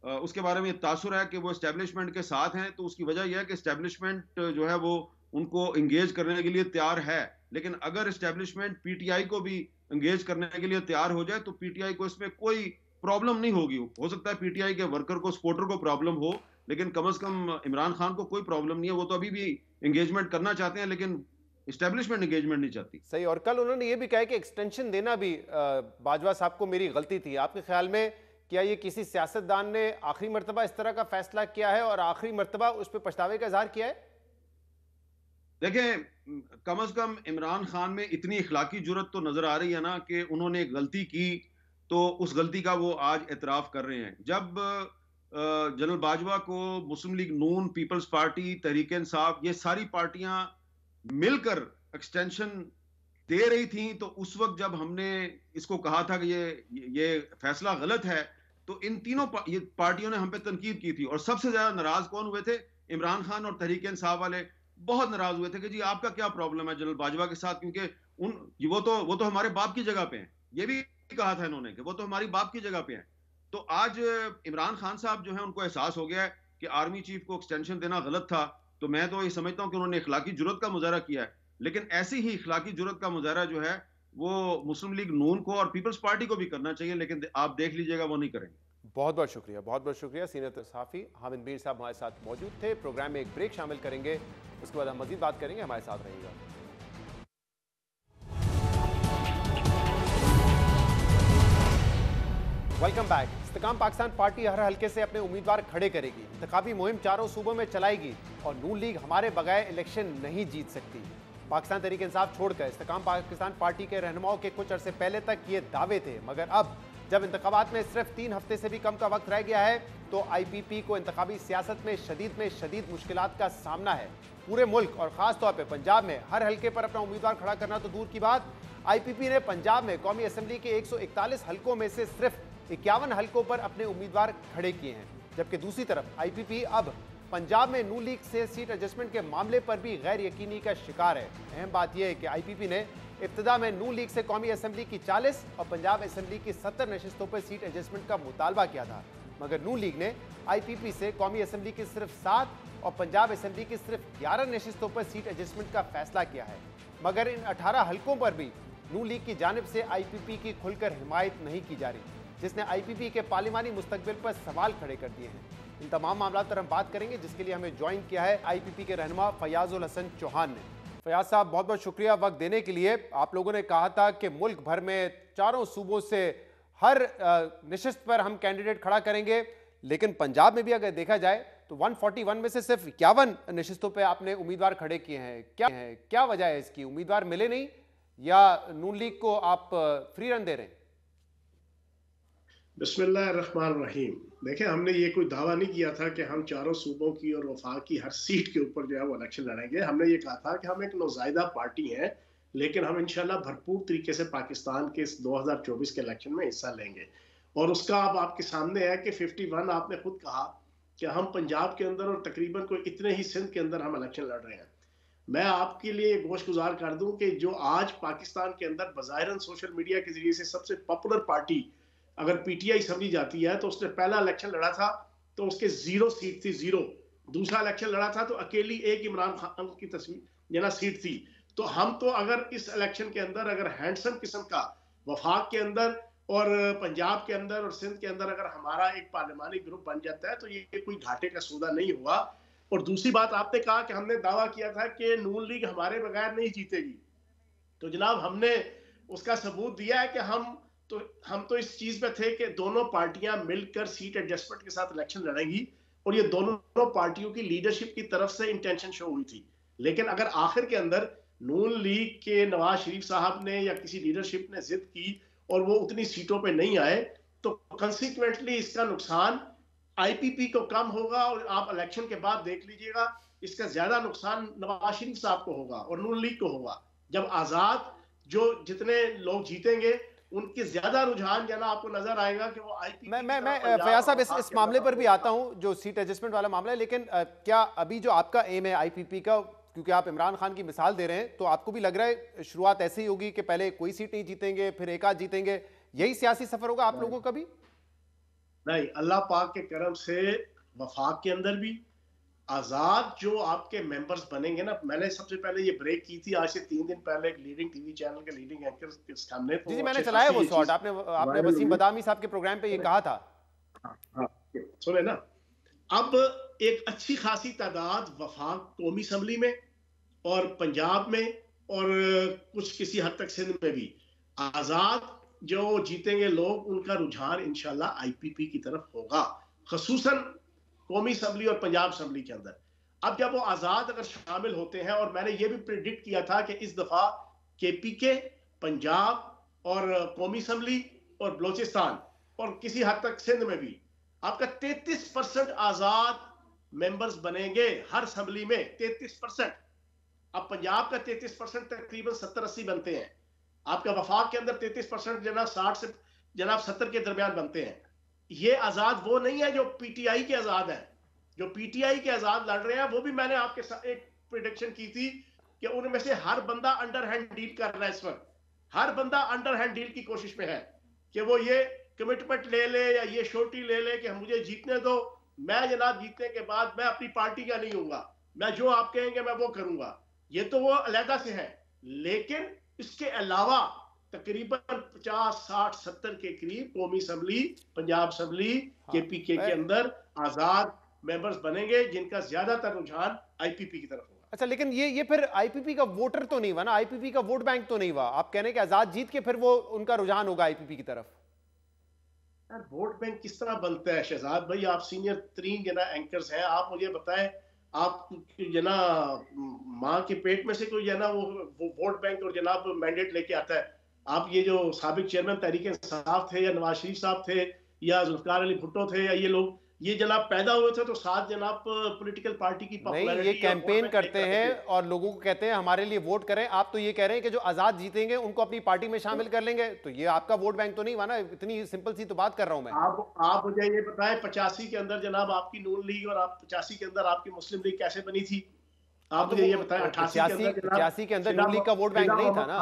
उसके बारे में तासुर है कि वो एस्टेब्लिशमेंट के साथ हैं, तो उसकी वजह यह है कि एस्टेब्लिशमेंट जो है वो उनको इंगेज करने के लिए तैयार है। लेकिन अगर एस्टेब्लिशमेंट पीटीआई को भी इंगेज करने के लिए तैयार हो जाए तो पीटीआई को इसमें कोई प्रॉब्लम नहीं होगी। हो सकता है पीटीआई के वर्कर को, सपोर्टर को प्रॉब्लम हो, लेकिन कम से कम इमरान खान को कोई प्रॉब्लम नहीं है। वो तो अभी भी एंगेजमेंट करना चाहते हैं, लेकिन एस्टेब्लिशमेंट एंगेजमेंट नहीं चाहती। सही। और कल उन्होंने ये भी कहा कि एक्सटेंशन देना भी बाजवा साहब को मेरी गलती थी। आपके ख्याल में क्या ये किसी सियासतदान ने आखिरी मर्तबा इस तरह का फैसला किया है और आखिरी मर्तबा उस पर पछतावे का इजहार किया है? देखें, कम से कम इमरान खान में इतनी इखलाकी जुर्रत तो नजर आ रही है ना कि उन्होंने एक गलती की तो उस गलती का वो आज एतराफ कर रहे हैं। जब जनरल बाजवा को मुस्लिम लीग नून, पीपल्स पार्टी, तहरीक इंसाफ, ये सारी पार्टियां मिलकर एक्सटेंशन दे रही थी, तो उस वक्त जब हमने इसको कहा था कि ये फैसला गलत है, तो इन तीनों ये पार्टियों ने हम पे तनकीद की थी। और सबसे ज्यादा नाराज कौन हुए थे? इमरान खान और तहरीक इंसाफ वाले बहुत नाराज हुए थे कि जी आपका क्या प्रॉब्लम है जनरल बाजवा के साथ, क्योंकि वो तो हमारे बाप की जगह पे हैं। ये भी कहा था इन्होंने कि वो तो हमारी बाप की जगह पे हैं। तो आज इमरान खान साहब जो है उनको एहसास हो गया है कि आर्मी चीफ को एक्सटेंशन देना गलत था। तो मैं तो ये समझता हूं कि उन्होंने इखलाकी जुर्रत का मुजाहरा किया है, लेकिन ऐसी ही इखलाकी जुर्रत का मुजाहरा जो है वो मुस्लिम लीग नून को और पीपल्स पार्टी को भी करना चाहिए, लेकिन आप देख लीजिएगा वो नहीं करेंगे। बहुत बहुत शुक्रिया, बहुत बहुत शुक्रिया। सीनियर सहाफ़ी हामिद मीर साहब हमारे साथ मौजूद थे। प्रोग्राम में एक ब्रेक शामिल करेंगे, उसके बाद हम मजीद बात करेंगे। हमारे साथ रहिएगा। Welcome back. Istehkam Pakistan Party हर हल्के से अपने उम्मीदवार खड़े करेगी, इंतखाबी मुहिम चारों सूबों में चलाएगी और नून लीग हमारे बगैर इलेक्शन नहीं जीत सकती। पाकिस्तान तहरीक इंसाफ छोड़कर इस्तेकाम पाकिस्तान पार्टी के रहनुमाओं के कुछ अरसे पहले तक ये दावे थे, मगर अब जब इंतखाबात में सिर्फ 3 हफ्ते से भी कम का वक्त रह गया है तो IPP को इंतखाबी सियासत में शदीद मुश्किलात का सामना है। पूरे मुल्क और ख़ास तौर पर पंजाब में हर हल्के पर अपना उम्मीदवार खड़ा करना तो दूर की बात, IPP ने पंजाब में कौमी असम्बली के 141 हल्कों में से सिर्फ 51 हल्कों पर अपने उम्मीदवार खड़े किए हैं। जबकि दूसरी तरफ IPP अब पंजाब में नून लीग से सीट एडजस्टमेंट के मामले पर भी गैर यकीनी का शिकार है। अहम बात यह है कि IPP ने इब्तिदा में नून लीग से कौमी असम्बली की 40 और पंजाब असम्बली की 70 नशिस्तों पर सीट एडजस्टमेंट का मुतालबा किया था, मगर नून लीग ने IPP से कौमी असम्बली की सिर्फ 7 और पंजाब असम्बली की सिर्फ 11 नशिस्तों पर सीट एडजस्टमेंट का फैसला किया है। मगर इन 18 हल्कों पर भी नून लीग की जानिब से IPP की खुलकर हिमायत नहीं की जा रही, जिसने IPP के पार्लिमानी मुस्तकबिल पर सवाल खड़े कर दिए हैं। इन तमाम मामलों पर हम बात करेंगे, जिसके लिए हमें ज्वाइन किया है IPP के रहनुमा फयाजुल हसन चौहान ने। फयाज साहब, बहुत बहुत शुक्रिया वक्त देने के लिए। आप लोगों ने कहा था कि मुल्क भर में चारों सूबों से हर नशिस्त पर हम कैंडिडेट खड़ा करेंगे, लेकिन पंजाब में भी अगर देखा जाए तो 141 में से सिर्फ 51 नशिस्तों पे आपने उम्मीदवार खड़े किए हैं। क्या वजह है इसकी? उम्मीदवार मिले नहीं या नून लीग को आप फ्री रन दे रहे हैं? बिस्मिल्लाहिर्रहमानिर्रहीम। देखें, हमने ये कोई दावा नहीं किया था कि हम चारों सूबों की और वफाक की हर सीट के ऊपर जो है वो इलेक्शन लड़ेंगे। हमने ये कहा था कि हम एक नौज़ायदा पार्टी हैं, लेकिन हम इंशाल्लाह भरपूर तरीके से पाकिस्तान के इस 2024 के इलेक्शन में हिस्सा लेंगे। और उसका अब आपके सामने है कि 51 आपने खुद कहा कि हम पंजाब के अंदर और तकरीबन कोई इतने ही सिंध के अंदर हम इलेक्शन लड़ रहे हैं। मैं आपके लिए गोश गुजार कर दूं कि जो आज पाकिस्तान के अंदर बज़ाहिरन सोशल मीडिया के जरिए से सबसे पॉपुलर पार्टी अगर पीटीआई समझी जाती है, तो उसने पहला इलेक्शन लड़ा था तो उसके 0 सीट थी, 0। दूसरा इलेक्शन लड़ा था तो अकेली एक इमरान खान की तस्वीर सीट थी। तो हम तो अगर इस इलेक्शन के अंदर अगर हैंडसम किस्म का वफाक के अंदर और पंजाब के अंदर और सिंध के अंदर अगर हमारा एक पार्लिमानी ग्रुप बन जाता है तो ये कोई घाटे का सौदा नहीं हुआ। और दूसरी बात, आपने कहा कि हमने दावा किया था कि नून लीग हमारे बगैर नहीं जीतेगी, तो जनाब हमने उसका सबूत दिया है कि हम तो इस चीज पे थे कि दोनों पार्टियां मिलकर सीट एडजस्टमेंट के साथ इलेक्शन लड़ेंगी और ये दोनों पार्टियों की लीडरशिप की तरफ से इंटेंशन शो हुई थी। लेकिन अगर आखिर के अंदर नून लीग के नवाज शरीफ साहब ने या किसी लीडरशिप ने जिद की और वो उतनी सीटों पे नहीं आए, तो कंसिक्वेंटली इसका नुकसान आईपीपी को कम होगा और आप इलेक्शन के बाद देख लीजिएगा इसका ज्यादा नुकसान नवाज शरीफ साहब को होगा और नून लीग को होगा। जब आजाद जो जितने लोग जीतेंगे उनके ज्यादा रुझान जो है ना आपको नजर आएगा कि वो आईपीपी। मैं फयाज साहब इस मामले पर भी आता हूं जो सीट एडजस्टमेंट वाला मामला है, लेकिन क्या अभी जो आपका एम है आईपीपी का, क्योंकि आप इमरान खान की मिसाल दे रहे हैं, तो आपको भी लग रहा है शुरुआत ऐसे ही होगी कि पहले कोई सीट नहीं जीतेंगे फिर एक आध जीतेंगे, यही सियासी सफर होगा आप लोगों का भी? नहीं, अल्लाह पाक के करम से वफाक के अंदर भी आजाद जो आपके मेंबर्स बनेंगे ना, मैंने सबसे पहले ये ब्रेक की थी आज से 3 दिन पहले एक लीडिंग टीवी चैनल के लीडिंग एंकर के सामने, तो जी मैंने चलाया वो शॉट, आपने वसीम बदामी साहब के प्रोग्राम पे ये कहा था। हाँ, सुने ना, अब एक अच्छी खासी तादाद वफाक कौमी असम्बली में और पंजाब में और कुछ किसी हद तक सिंध में भी आजाद जो जीतेंगे लोग, उनका रुझान इंशाल्लाह आईपीपी की तरफ होगा, खसूसन कौमी असम्बली और पंजाब असम्बली के अंदर। अब जब वो आजाद अगर शामिल होते हैं, और मैंने ये भी प्रिडिक्ट किया था कि इस दफा केपीके, पंजाब और कौमी असम्बली और बलोचिस्तान और किसी हद तक सिंध में भी आपका 33% आजाद मेंबर्स बनेंगे हर असम्बली में, 33%। अब पंजाब का 33% तकरीबन 70-80 बनते हैं, आपका वफाक के अंदर 33% जनाब 60 से जनाब 70 के दरमियान बनते हैं। ये आजाद वो नहीं है जो पीटीआई के आजाद है, जो पीटीआई के आजाद लड़ रहे हैं, वो भी मैंने आपके साथ एक प्रेडिक्शन की थी कि उनमें से हर बंदा अंडर हैंड डील कर रहा है इस वक्त, हर बंदा अंडर हैंड डील की कोशिश में है कि वो ये कमिटमेंट ले ले या ये शोटी ले ले कि मुझे जीतने दो, मैं जनाब जीतने के बाद मैं अपनी पार्टी का नहीं हूंगा, मैं जो आप कहेंगे मैं वो करूंगा। ये तो वो अलहदा से है, लेकिन इसके अलावा तकरीबन 50, 60, 70 के करीब कौमी असम्बली, पंजाब असम्बली, केपीके के अंदर आजाद मेंबर्स बनेंगे जिनका ज्यादातर रुझान आईपीपी की तरफ होगा। अच्छा, लेकिन ये फिर आईपीपी का वोटर तो नहीं हुआ ना, आईपीपी का वोट बैंक तो नहीं हुआ। आप कह रहे हैं कि आजाद जीत के फिर वो उनका रुझान होगा आईपीपी की तरफ। यार वोट बैंक किस तरह बनता है शहजाद भाई, आप सीनियर तरीन जना एंकर्स हैं, आप मुझे बताएं, आप जना माँ के पेट में से कोई जना वो वोट बैंक और जनाब मैंडेट लेके आता है? आप ये जो साबिक चेयरमैन तहरीक इंसाफ थे या नवाज शरीफ साहब थे या जुल्फिकार अली भुट्टो थे या ये लोग, ये जनाब पैदा हुए थे तो साथ जनाब पॉलिटिकल पार्टी की नहीं, ये कैंपेन करते हैं और लोगों को कहते हैं हमारे लिए वोट करें। आप तो ये कह रहे हैं कि जो आजाद जीतेंगे उनको अपनी पार्टी में शामिल कर लेंगे, तो ये आपका वोट बैंक तो नहीं हुआ ना। इतनी सिंपल सी तो बात कर रहा हूं मैं। आप मुझे ये बताएं 85 के अंदर जनाब आपकी नून लीग और आप 85 के अंदर आपकी मुस्लिम लीग कैसे बनी थी? आप मुझे ये बताएं 88 के अंदर नून लीग का वोट बैंक नहीं था ना।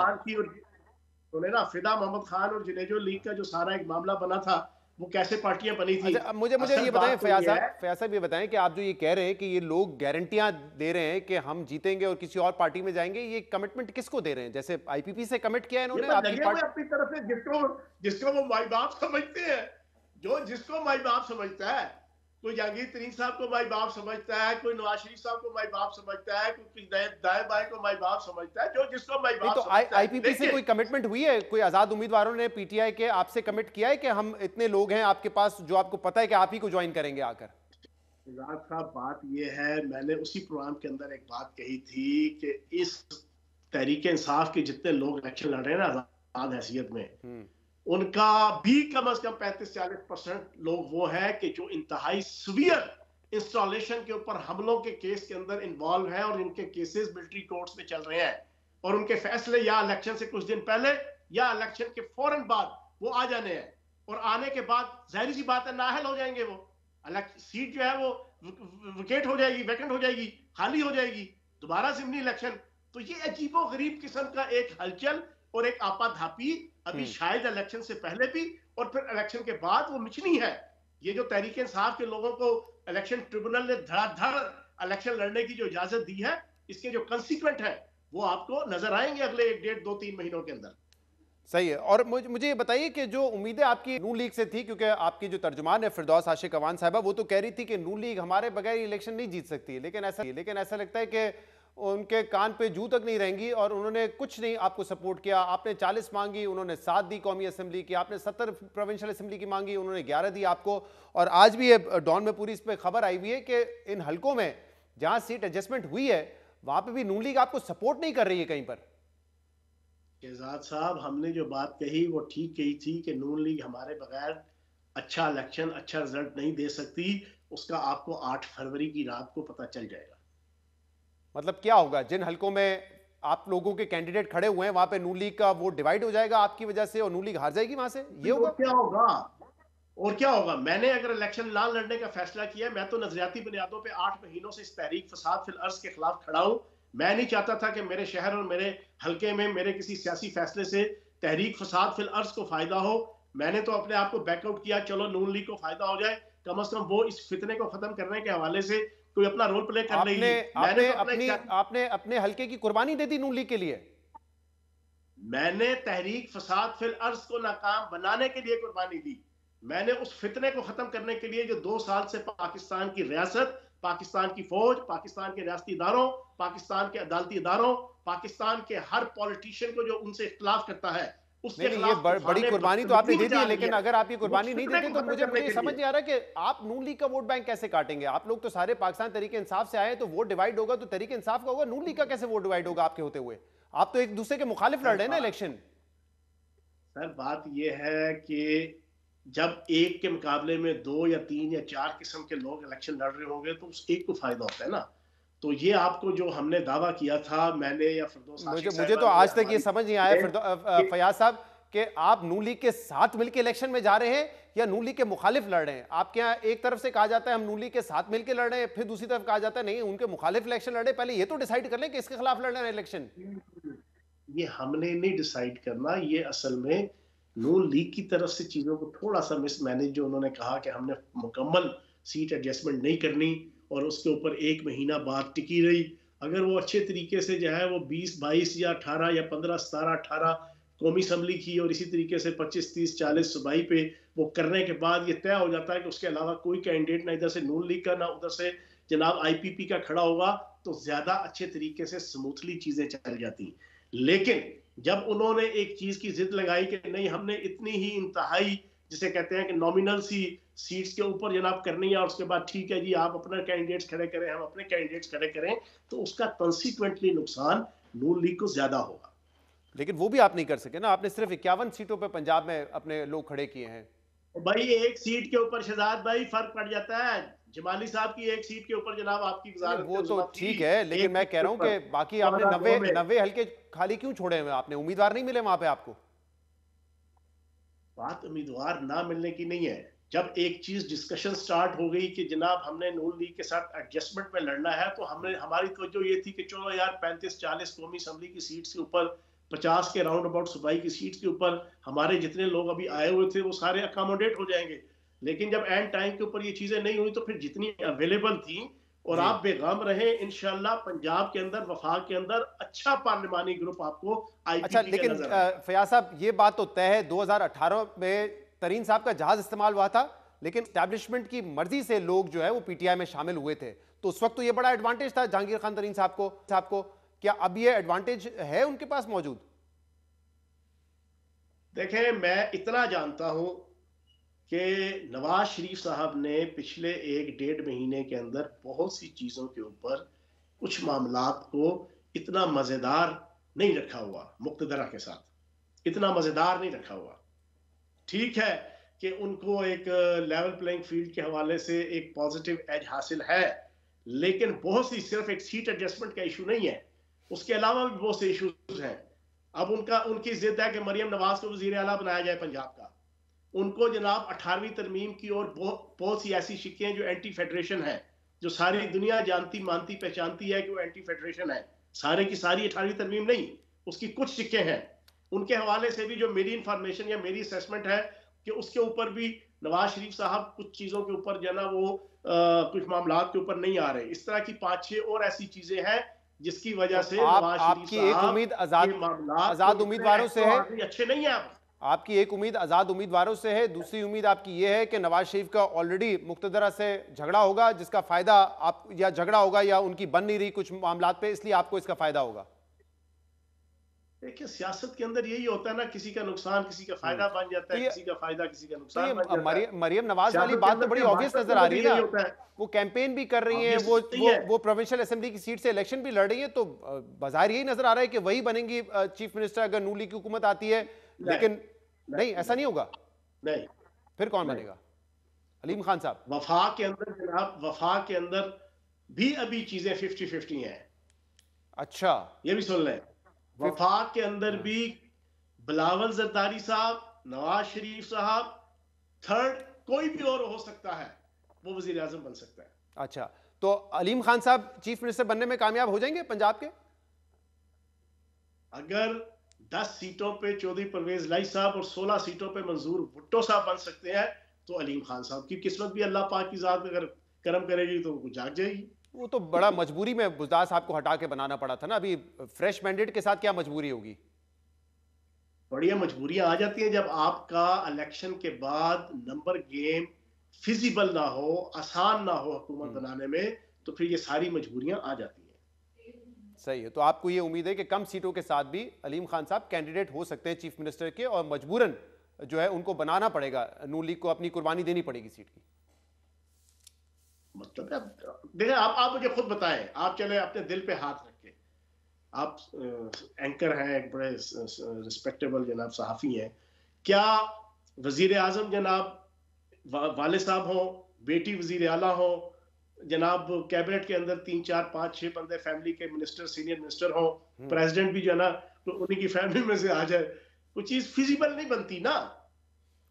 सुने ना, फिदा मोहम्मद खान और जुनेजो लीग का जो सारा एक मामला बना था वो कैसे पार्टियां बनी थी? अच्छा, मुझे ये बताएं फयाज साहब ये बताएं कि आप जो ये कह रहे हैं कि ये लोग गारंटियां दे रहे हैं कि हम जीतेंगे और किसी और पार्टी में जाएंगे, ये कमिटमेंट किसको दे रहे हैं? जैसे आईपीपी से कमिट किया है इन्होंने अपनी तरफ से, जिसको वो माई बाप समझते हैं, जिसको माई बाप समझता है, कोई जहांगीर तरीन साहब को माई बाप समझता है, कोई नवाज शरीफ साहब को माई बाप समझता है, कोई दाएं बाएं को माई बाप समझता है, जो जिसको माई बाप समझता है। आईपीपी से कोई कमिटमेंट हुई है? कोई आजाद उम्मीदवारों ने पीटीआई के आपसे कमिट किया है कि हम इतने लोग हैं आपके पास जो आपको पता है कि आप ही को ज्वाइन करेंगे आकर? आजाद साहब, बात ये है, मैंने उसी प्रोग्राम के अंदर एक बात कही थी कि इस तहरीक इंसाफ के जितने लोग इलेक्शन लड़ रहे हैं ना आजाद हैसियत में, उनका भी कम से कम 35-40% लोग वो है कि जो इंतहाई सीवियर इंस्टॉलेशन के ऊपर हमलों के केस के अंदर इन्वॉल्व है और इनके केसेस मिलिट्री कोर्ट्स में चल रहे हैं और उनके फैसले या इलेक्शन से कुछ दिन पहले या इलेक्शन के फौरन बाद वो आ जाने हैं, और आने के बाद जाहिर सी बात है नाअहल हो जाएंगे, वो सीट जो है वो विकेट हो जाएगी, वैकेंट हो जाएगी, खाली हो जाएगी, दोबारा जिमनी इलेक्शन। तो ये अजीबो गरीब किस्म का एक हलचल और एक आपाधापी अभी शायद इलेक्शन से पहले भी और फिर इलेक्शन के बाद वो मिचनी है। ये जो तहरीक इंसाफ के लोगों को इलेक्शन ट्रिब्यूनल ने धड़ाधड़ इलेक्शन लड़ने की जो इजाजत दी है, इसके जो कंसीक्वेंट है वो आपको नजर आएंगे अगले 1, 1.5, 2, 3 महीनों के अंदर। सही है। और मुझे ये बताइए कि जो उम्मीदें आपकी नून लीग से थी, क्योंकि आपकी जो तर्जुमान है फिरदौस आशिक अवान साहबा, वो तो कह रही थी कि नून लीग हमारे बगैर इलेक्शन नहीं जीत सकती है, लेकिन ऐसा लगता है कि उनके कान पे जू तक नहीं रहेंगी और उन्होंने कुछ नहीं आपको सपोर्ट किया। आपने 40 मांगी, उन्होंने 7 दी कौमी असेंबली की, आपने 70 प्रोविंशियल असेंबली की मांगी, उन्होंने 11 दी आपको। और आज भी ये डॉन में पूरी इस पर खबर आई हुई है कि इन हलकों में जहां सीट एडजस्टमेंट हुई है वहां पे भी नून लीग आपको सपोर्ट नहीं कर रही है कहीं पर। शहजाद साहब, हमने जो बात कही वो ठीक कही थी कि नून लीग हमारे बगैर अच्छा इलेक्शन, अच्छा रिजल्ट नहीं दे सकती, उसका आपको 8 फरवरी की रात को पता चल जाएगा। मतलब क्या होगा जिन हलकों में आप लोगों के कैंडिडेट खड़े हुए हैं वहां पे नून लीग का वोट डिवाइड हो जाएगा आपकी वजह से और नून लीग हार जाएगी वहां से, ये होगा? क्या होगा और क्या होगा? मैंने अगर इलेक्शन ना लड़ने का फैसला किया, मैं तो नजरियाती बुनियादों पे 8 महीनों से इस तहरीक फसाद फिल अर्ज के खिलाफ खड़ा हूं। मैं नहीं चाहता था कि मेरे शहर और मेरे हलके में मेरे किसी सियासी फैसले से तहरीक फसाद फिल अर्ज को फायदा हो। मैंने तो अपने आप को बैकआउट किया, चलो नून लीग को फायदा हो जाए, कम से कम वो इस फितने को खत्म करने के हवाले से कोई अपना रोल प्ले कर रही है। आपने अपने हलके की कुर्बानी दे दी नून लीग के लिए। मैंने तहरीक फसाद फिल अर्ज को नाकाम बनाने के लिए कुर्बानी दी। मैंने उस फितने को खत्म करने के लिए जो 2 साल से पाकिस्तान की रियासत, पाकिस्तान की फौज, पाकिस्तान के रियासती इदारों, पाकिस्तान के अदालती इदारों, पाकिस्तान के हर पॉलिटिशियन को जो उनसे इख्तिलाफ करता है, उसके नहीं, ये बड़ी कुर्बानी तो आपने दे दी है, लेकिन अगर आप ये कुर्बानी नहीं देते तो मुझे समझ नहीं आ रहा कि आप नून लीग का वोट बैंक कैसे काटेंगे? आप लोग तो सारे पाकिस्तान तहरीक इंसाफ से आए, तो वोट डिवाइड होगा तो तहरीक इंसाफ का होगा, नून लीग का कैसे वोट डिवाइड होगा आपके होते हुए? आप तो एक दूसरे के मुखालिफ लड़ रहे हैं ना इलेक्शन। सर बात यह है कि जब एक के मुकाबले में 2 या 3 या 4 किस्म के लोग इलेक्शन लड़ रहे होंगे तो उस एक को फायदा होता है ना। तो ये आपको जो हमने दावा किया था, मैंने या फिरदौस मुझे तो आज तक ये समझ नहीं आया फयाज साहब कि आप नून लीग के साथ मिलकर इलेक्शन में जा रहे हैं या नून लीग के मुखालिफ लड़ रहे हैं। आपके यहाँ एक तरफ से कहा जाता है हम नून लीग के साथ मिलकर लड़ रहे हैं, फिर दूसरी तरफ कहा जाता है नहीं उनके मुखालिफ इलेक्शन लड़ रहे हैं। पहले ये तो डिसाइड कर लें कि इसके खिलाफ लड़ रहे हैं इलेक्शन। ये हमने नहीं डिसाइड करना, ये असल में नून लीग की तरफ से चीजों को थोड़ा सा मिसमैनेज, जो उन्होंने कहा कि हमने मुकम्मल सीट एडजस्टमेंट नहीं करनी और उसके ऊपर 1 महीना बाद टिकी रही। अगर वो अच्छे तरीके से जो है वो 20, 22 या 18 या 15, 17, 18 कौमी असम्बली की और इसी तरीके से 25, 30, 40 सूबाई पे वो करने के बाद ये तय हो जाता है कि उसके अलावा कोई कैंडिडेट ना इधर से नून लीग का ना उधर से जनाब IPP का खड़ा होगा, तो ज्यादा अच्छे तरीके से स्मूथली चीजें चल जाती। लेकिन जब उन्होंने एक चीज की जिद लगाई कि नहीं हमने इतनी ही इंतहाई जिसे कहते हैं कि नॉमिनल सी सीट्स के ऊपर जनाब करनी है और उसके बाद ठीक है जी आप अपने कैंडिडेट्स खड़े करें, हम अपने कैंडिडेट्स खड़े करें, तो उसका कंसिक्वेंटली नुकसान नून लीग को ज्यादा होगा। लेकिन वो भी आप नहीं कर सके ना, आपने सिर्फ 51 सीटों पे पंजाब में अपने लोग खड़े किए हैं। भाई एक सीट के ऊपर शहजाद भाई फर्क पड़ जाता है। जमाली साहब की एक सीट के ऊपर जनाब आपकी वजारत वो तो ठीक है, लेकिन मैं कह रहा हूं कि बाकी आपने 90 हल्के खाली क्यों छोड़े हुए? आपने उम्मीदवार नहीं मिले वहां पे आपको? बात उम्मीदवार ना मिलने की नहीं है। जब एक चीज डिस्कशन स्टार्ट हो गई कि जनाब हमने नून लीग के साथ एडजस्टमेंट में लड़ना है, तो हमने हमारी तवज्जो ये थी कि चलो यार 35-40 कौमी असम्बली की सीट्स के ऊपर, 50 के राउंड अबाउट सूबाई की सीट्स के ऊपर हमारे जितने लोग अभी आए हुए थे वो सारे अकोमोडेट हो जाएंगे। लेकिन जब एंड टाइम के ऊपर ये चीजें नहीं हुई तो फिर जितनी अवेलेबल थी, और आप बेगम रहे, इंशाल्लाह पंजाब के अंदर, वफाक के अंदर अच्छा पार्लिमानी ग्रुप आपको अच्छा, लेकिन फयाज साहब ये बात तो तय है 2018 में तरीन साहब का जहाज इस्तेमाल हुआ था, लेकिन एस्टैब्लिशमेंट की मर्जी से लोग जो है वो PTI में शामिल हुए थे, तो उस वक्त तो ये बड़ा एडवांटेज था जहांगीर खान तरीन साहब को। क्या अब ये एडवांटेज है उनके पास मौजूद? देखें, मैं इतना जानता हूं कि नवाज शरीफ साहब ने पिछले 1-1.5 महीने के अंदर बहुत सी चीजों के ऊपर कुछ मामलात को इतना मजेदार नहीं रखा हुआ, मुक्तदरा के साथ इतना मजेदार नहीं रखा हुआ। ठीक है कि उनको एक लेवल प्लेइंग फील्ड के हवाले से एक पॉजिटिव एज हासिल है, लेकिन बहुत सी सिर्फ एक सीट एडजस्टमेंट का इशू नहीं है, उसके अलावा भी बहुत से इशूज हैं। अब उनकी जिद है कि मरियम नवाज को वजीर आला बनाया जाए पंजाब का। उनको जनाब 18वीं तरमीम की और बहुत सी ऐसी शिक्कें जो एंटी फेडरेशन है, जो सारी दुनिया जानती मानती पहचानती है कि वो एंटी फेडरेशन है, सारे की सारी 18वीं तरमीम नहीं, उसकी कुछ शिक्कें हैं। उनके हवाले से भी जो मेरी इंफॉर्मेशन या मेरी असेसमेंट है कि उसके ऊपर भी नवाज शरीफ साहब कुछ चीजों के ऊपर जो है ना वो कुछ मामलात के ऊपर नहीं आ रहे। इस तरह की 5-6 और ऐसी चीजें हैं जिसकी वजह से आपकी एक उम्मीद आजाद उम्मीदवारों से है, अच्छे नहीं है। आपकी एक उम्मीद आजाद उम्मीदवारों से है, दूसरी उम्मीद आपकी ये है कि नवाज शरीफ का ऑलरेडी मुक्तदरा से झगड़ा होगा, जिसका फायदा आप, या झगड़ा होगा या उनकी बन नहीं रही कुछ मामलात पे, इसलिए आपको इसका फायदा होगा। देखिए, सियासत के अंदर यही होता है ना, किसी का नुकसान किसी का फायदा बन जाता है, किसी का फायदा किसी का नुकसान बन जाता है। मरियम नवाज वाली बात तो बड़ी ऑब्वियस नजर आ रही है ना, वो कैंपेन भी कर रही हैं, वो प्रोविंशियल असेंबली की सीट से इलेक्शन भी लड़ रही है, तो बाज़ाहिर यही नजर आ रहा है कि वही बनेंगी चीफ मिनिस्टर अगर नून लीग की हुकूमत आती है। लेकिन नहीं, ऐसा नहीं होगा। नहीं, फिर कौन बनेगा? अलीम खान साहब, वफाक के अंदर जनाब, वफाक के अंदर भी अभी चीजें 50-50 हैं। अच्छा, ये भी सुन लें, वफाक के अंदर भी बिलावल जरदारी साहब, नवाज शरीफ साहब, थर्ड कोई भी और हो सकता है, वो वजीर आजम बन सकता है। अच्छा, तो अलीम खान साहब चीफ मिनिस्टर बनने में कामयाब हो जाएंगे पंजाब के? अगर 10 सीटों पे चौधरी परवेज लाई साहब और 16 सीटों पे मंजूर भुट्टो साहब बन सकते हैं, तो अलीम खान साहब की किस्मत भी अल्लाह पाक की जात अगर करम करेगी तो वो जाग जाएगी। वो तो बड़ा मजबूरी में बुज़दार साहब को हटा के बनाना पड़ा था ना, अभी फ्रेश मैंडेट के साथ क्या मजबूरी होगी? बढ़िया मजबूरियां आ जाती हैं जब आपका इलेक्शन के बाद नंबर गेम फिजिबल ना हो, आसान ना हो हुकूमत बनाने में, तो फिर ये सारी मजबूरियां आ जाती हैं। सही है, तो आपको ये उम्मीद है कि कम सीटों के साथ भी अलीम खान साहब कैंडिडेट हो सकते हैं चीफ मिनिस्टर के, और मजबूरन जो है उनको बनाना पड़ेगा, नून लीग को अपनी कुर्बानी देनी पड़ेगी सीट की। मतलब देखिए, आप मुझे खुद बताएं, आप चले अपने दिल पे हाथ रख के, आप एंकर हैं, एक बड़े रिस्पेक्टेबल जनाब सहाफी हैं, क्या वजीर आजम जनाब वाले साहब हो, बेटी वजीर आला हो, जनाब कैबिनेट के अंदर 3, 4, 5, 6 बंदे फैमिली के मिनिस्टर, सीनियर मिनिस्टर हो, प्रेसिडेंट भी जो है ना तो उन्हीं की फैमिली में से आ जाए, वो चीज फिजिबल नहीं बनती ना,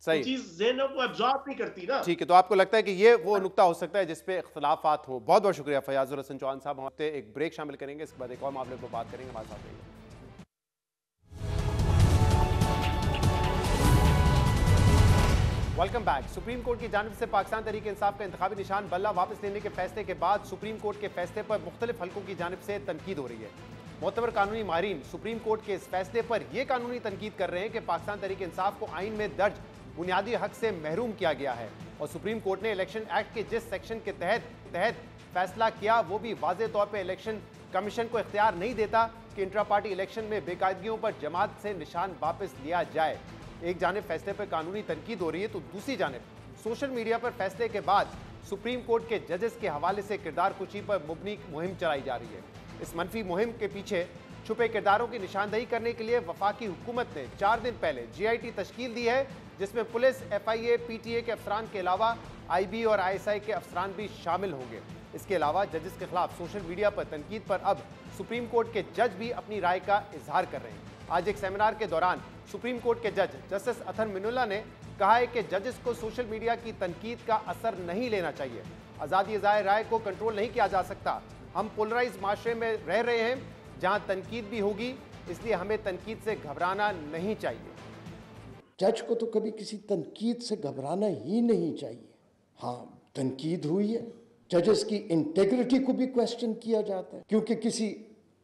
सही चीज ज़हनों को एब्जॉर्ब नहीं करती ना। ठीक है, तो आपको लगता है कि ये वो नुक्ता हो सकता है जिसपे इख्तलाफात हो। बहुत बहुत शुक्रिया फयाजुर हसन चौहान साहब। हम एक ब्रेक शामिल करेंगे, इसके बाद एक और मामले पर बात करेंगे। हमारे साथ रहिए। Welcome back. सुप्रीम कोर्ट की जानिब से पाकिस्तान तहरीक इंसाफ का इंतखाबी निशान बल्ला वापस लेने के फैसले के बाद सुप्रीम कोर्ट के फैसले पर मुख्तलिफ हलकों की जानिब से तनकीद हो रही है। मोतबर कानूनी माहिरीन सुप्रीम कोर्ट के इस फैसले पर यह कानूनी तनकीद कर रहे हैं कि पाकिस्तान तहरीक इंसाफ को आइन में दर्ज बुनियादी हक से महरूम किया गया है, और सुप्रीम कोर्ट ने इलेक्शन एक्ट के जिस सेक्शन के तहत फैसला किया वो भी वाज़ेह तौर पर इलेक्शन कमीशन को इख्तियार नहीं देता कि इंट्रा पार्टी इलेक्शन में बेकायदगियों पर जमात से निशान वापस लिया जाए। एक जानिब फैसले पर कानूनी तनकीद हो रही है, तो दूसरी जानिब सोशल मीडिया पर फैसले के बाद सुप्रीम कोर्ट के जजेस के हवाले से किरदार कुची पर मुबनी मुहिम चलाई जा रही है। इस मनफी मुहिम के पीछे छुपे किरदारों की निशानदही करने के लिए वफाकी हुकूमत ने 4 दिन पहले GIT तश्कील दी है, जिसमें पुलिस, FIA, PTA के अफसरान के अलावा IB और ISI के अफसरान भी शामिल होंगे। इसके अलावा जजेस के खिलाफ सोशल मीडिया पर तनकीद पर अब सुप्रीम कोर्ट के जज भी अपनी राय का इजहार कर रहे हैं। आज एक सेमिनार के दौरान सुप्रीम कोर्ट के जज जस्टिस अथर मिनुल्ला ने कहा है कि जजेस को सोशल मीडिया की तनकीद का असर नहीं लेना चाहिए। आज़ादी इज़हार राय को कंट्रोल नहीं किया जा सकता। हम पोलराइज माशरे में रह रहे हैं जहां तनकीद भी होगी, इसलिए हमें तनकीद से घबराना नहीं चाहिए। जज को तो कभी किसी तनकीद से घबराना ही नहीं चाहिए। हाँ, तनकीद हुई है, जजेस की इंटेग्रिटी को भी क्वेश्चन किया जाता है, क्योंकि किसी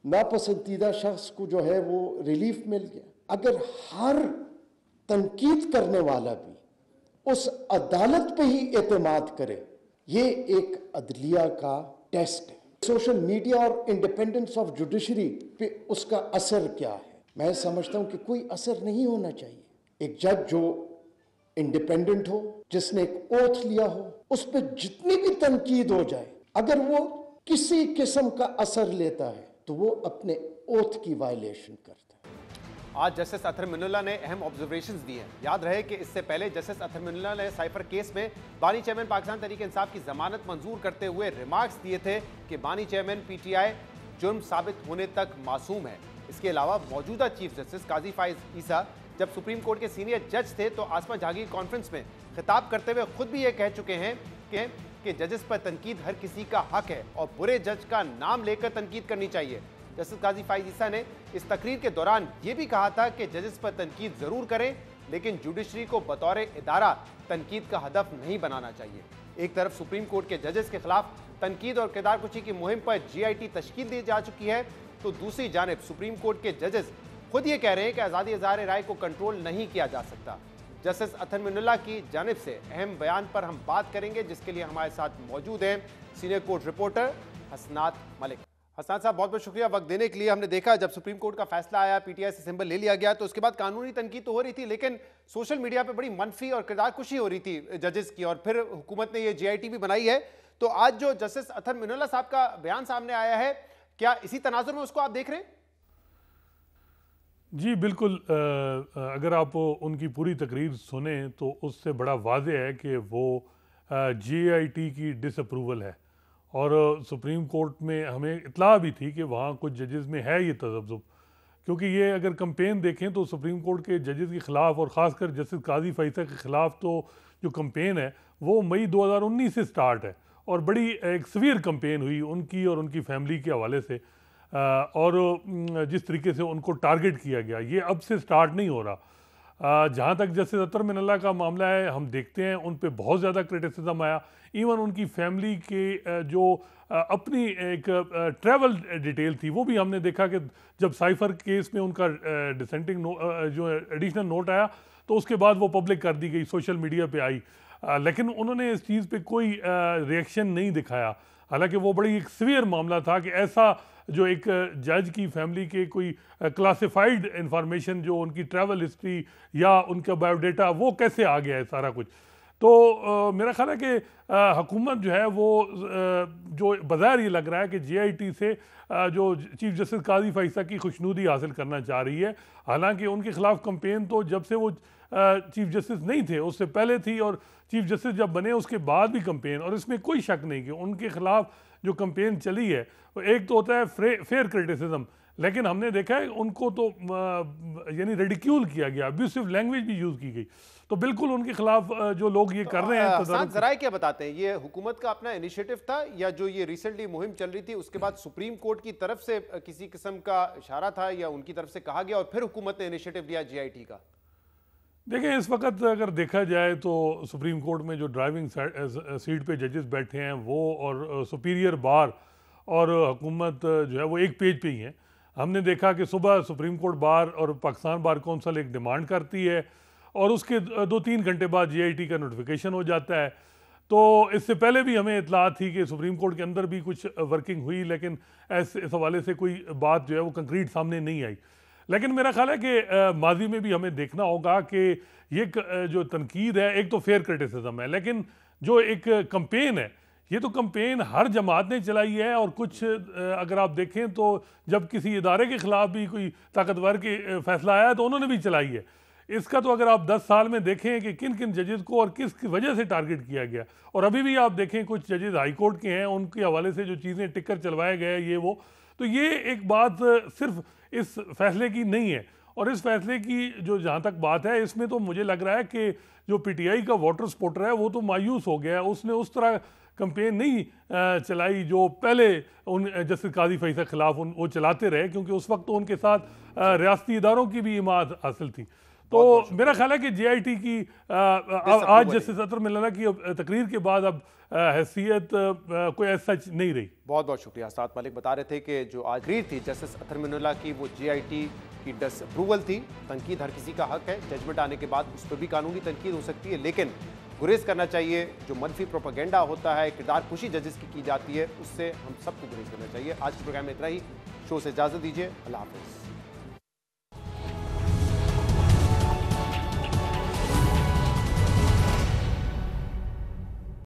नापसंदीदा शख्स को जो है वो रिलीफ मिल गया। अगर हर तनकीद करने वाला भी उस अदालत पे ही एतमाद करे, ये एक अदलिया का टेस्ट है। सोशल मीडिया और इंडिपेंडेंस ऑफ जुडिशरी पे उसका असर क्या है? मैं समझता हूं कि कोई असर नहीं होना चाहिए। एक जज जो इंडिपेंडेंट हो, जिसने एक ओथ लिया हो, उस पर जितनी भी तनकीद हो जाए, अगर वो किसी किस्म का असर लेता है तो वो अपने ओथ की वायलेशन करता है। आज जस्टिस अथर मिनुल्ला ने अहम ऑब्जर्वेशंस दिए हैं। याद रहे कि इससे पहले जस्टिस अथर मिनुल्ला ने साइफर केस में बानी चेयरमैन पाकिस्तान तहरीक इंसाफ की जमानत मंजूर करते हुए रिमार्क्स दिए थे कि बानी चेयरमैन PTI जुर्म साबित होने तक मासूम है। इसके अलावा मौजूदा चीफ जस्टिस काजी फाइज ईसा जब सुप्रीम कोर्ट के सीनियर जज थे तो आसमा जहांगीर कॉन्फ्रेंस में खिताब करते हुए खुद भी ये कह चुके हैं कि जजेस पर तनकीद हर किसी का हक है और बुरे जज का नाम लेकर तनकीद करनी चाहिए। जस्टिस काजी फाइज ईसा ने इस तकरीर के दौरान ये भी कहा था कि जजेस पर तनकीद जरूर करें, लेकिन जुडिशरी को बतौर इदारा तनकीद का हदफ नहीं बनाना चाहिए। एक तरफ सुप्रीम कोर्ट के जजेस के खिलाफ तनकीद और किरदारकुशी की मुहिम पर GIT तश्कील दी जा चुकी है, तो दूसरी जानिब सुप्रीम कोर्ट के जजेस खुद ये कह रहे हैं कि आज़ादी इज़हार राय को कंट्रोल नहीं किया जा सकता। जस्टिस अथर मिनुल्ला की जानिब से अहम बयान पर हम बात करेंगे, जिसके लिए हमारे साथ मौजूद हैं सीनियर कोर्ट रिपोर्टर हसनात मलिक। हसनात साहब, बहुत बहुत शुक्रिया वक्त देने के लिए। हमने देखा जब सुप्रीम कोर्ट का फैसला आया, PTI से सिंबल ले लिया गया, तो उसके बाद कानूनी तनकीद तो हो रही थी, लेकिन सोशल मीडिया पे बड़ी मनफी और किरदारकुशी हो रही थी जजेस की, और फिर हुकूमत ने ये GIT भी बनाई है। तो आज जो जस्टिस अथर मिनुल्ला साहब का बयान सामने आया है, क्या इसी तनाजुर में उसको आप देख रहे हैं? जी बिल्कुल। अगर आप उनकी पूरी तकरीर सुने तो उससे बड़ा वाज़ेह है कि वो GIT की डिसअप्रूवल है, और सुप्रीम कोर्ट में हमें इत्तला भी थी कि वहाँ कुछ जजेस में है ये तजब्जुब, क्योंकि ये अगर कंपेन देखें तो सुप्रीम कोर्ट के जजेस के ख़िलाफ़ और ख़ासकर जस्टिस काजी फैसल के ख़िलाफ़ तो जो कंपेन है वो मई 2019 से स्टार्ट है, और बड़ी एक सवीर कंपेन हुई उनकी और उनकी फैमिली के हवाले से, और जिस तरीके से उनको टारगेट किया गया ये अब से स्टार्ट नहीं हो रहा। जहाँ तक जस्टिस अतर मिनल्ला का मामला है, हम देखते हैं उन पे बहुत ज़्यादा क्रिटिसिज्म आया, इवन उनकी फैमिली के जो अपनी एक ट्रैवल डिटेल थी वो भी हमने देखा कि जब साइफर केस में उनका डिसेंटिंग जो एडिशनल नोट आया तो उसके बाद वो पब्लिक कर दी गई, सोशल मीडिया पे आई, लेकिन उन्होंने इस चीज़ पे कोई रिएक्शन नहीं दिखाया, हालांकि वो बड़ी एक सीवियर मामला था कि ऐसा जो एक जज की फैमिली के कोई क्लासिफाइड इंफॉर्मेशन जो उनकी ट्रैवल हिस्ट्री या उनका बायोडाटा वो कैसे आ गया है सारा कुछ। तो मेरा ख्याल है कि हुकूमत जो है वो जो बाज़ाहिर ये लग रहा है कि GIT से जो चीफ जस्टिस काजी फैसल की खुशनुदी हासिल करना चाह रही है, हालांकि उनके ख़िलाफ़ कंपेन तो जब से वो चीफ जस्टिस नहीं थे उससे पहले थी, और चीफ जस्टिस जब बने उसके बाद भी कंपेन, और इसमें कोई शक नहीं कि उनके ख़िलाफ़ जो कंपेन चली है एक तो होता है फेयर क्रिटिसिज्म, लेकिन हमने देखा है उनको तो यानी रेडिक्यूल किया गया, अब्यूसिव लैंग्वेज भी यूज़ की गई, तो बिल्कुल उनके खिलाफ जो लोग ये कर रहे हैं। जराए क्या बताते हैं, ये हुकूमत का अपना इनिशिएटिव था या जो ये रिसेंटली मुहिम चल रही थी उसके बाद सुप्रीम कोर्ट की तरफ से किसी किस्म का इशारा था या उनकी तरफ से कहा गया और फिर हुकूमत ने इनिशिएटिव लिया GIT का? देखिए, इस वक्त अगर देखा जाए तो सुप्रीम कोर्ट में जो ड्राइविंग सीट पे जजेस बैठे हैं वो और सुपीरियर बार और हुकूमत जो है वो एक पेज पे ही हैं। हमने देखा कि सुबह सुप्रीम कोर्ट बार और पाकिस्तान बार कौंसिल एक डिमांड करती है और उसके 2-3 घंटे बाद GIT का नोटिफिकेशन हो जाता है। तो इससे पहले भी हमें इतला थी कि सुप्रीम कोर्ट के अंदर भी कुछ वर्किंग हुई, लेकिन इस हवाले से कोई बात जो है वो कंक्रीट सामने नहीं आई। लेकिन मेरा ख्याल है कि माजी में भी हमें देखना होगा कि ये जो तनकीद है एक तो फेयर क्रिटिसिज्म है, लेकिन जो एक कंपेन है ये तो कंपेन हर जमात ने चलाई है, और कुछ अगर आप देखें तो जब किसी इदारे के ख़िलाफ़ भी कोई ताकतवर के फैसला आया तो उन्होंने भी चलाई है। इसका तो अगर आप 10 साल में देखें कि किन किन जजेस को और किस वजह से टारगेट किया गया, और अभी भी आप देखें कुछ जजेस हाई कोर्ट के हैं उनके हवाले से जो चीज़ें टिकर चलवाए गए ये वो, तो ये एक बात सिर्फ इस फैसले की नहीं है। और इस फैसले की जो जहाँ तक बात है इसमें तो मुझे लग रहा है कि जो PTI का वाटर स्पोर्टर है वो तो मायूस हो गया है, उसने उस तरह कंपेन नहीं चलाई जो पहले उन जस्टिस काजी फैसल के खिलाफ वो चलाते रहे, क्योंकि उस वक्त तो उनके साथ रियासती इदारों की भी हिमायत हासिल थी। तो मेरा ख्याल है कि GIT की आज जस्टिस अतर मिनल्ला की तकरीर के बाद अब हैसियत कोई ऐसा नहीं रही। बहुत बहुत शुक्रिया। साद मलिक बता रहे थे कि जो आज तकरीर थी जस्टिस अतर मिनल्ला की वो GIT की डिसअप्रूवल थी। तनकीद हर किसी का हक है, जजमेंट आने के बाद उस पर भी कानूनी तनकीद हो सकती है, लेकिन गुरेज करना चाहिए। जो मनफी प्रोपेगेंडा होता है, किरदार खुशी जजेस की जाती है, उससे हम सबको गुरेज करना चाहिए। आज के प्रोग्राम में इतना ही। शो से इजाज़त दीजिए। अल्लाह हाफ़िज़।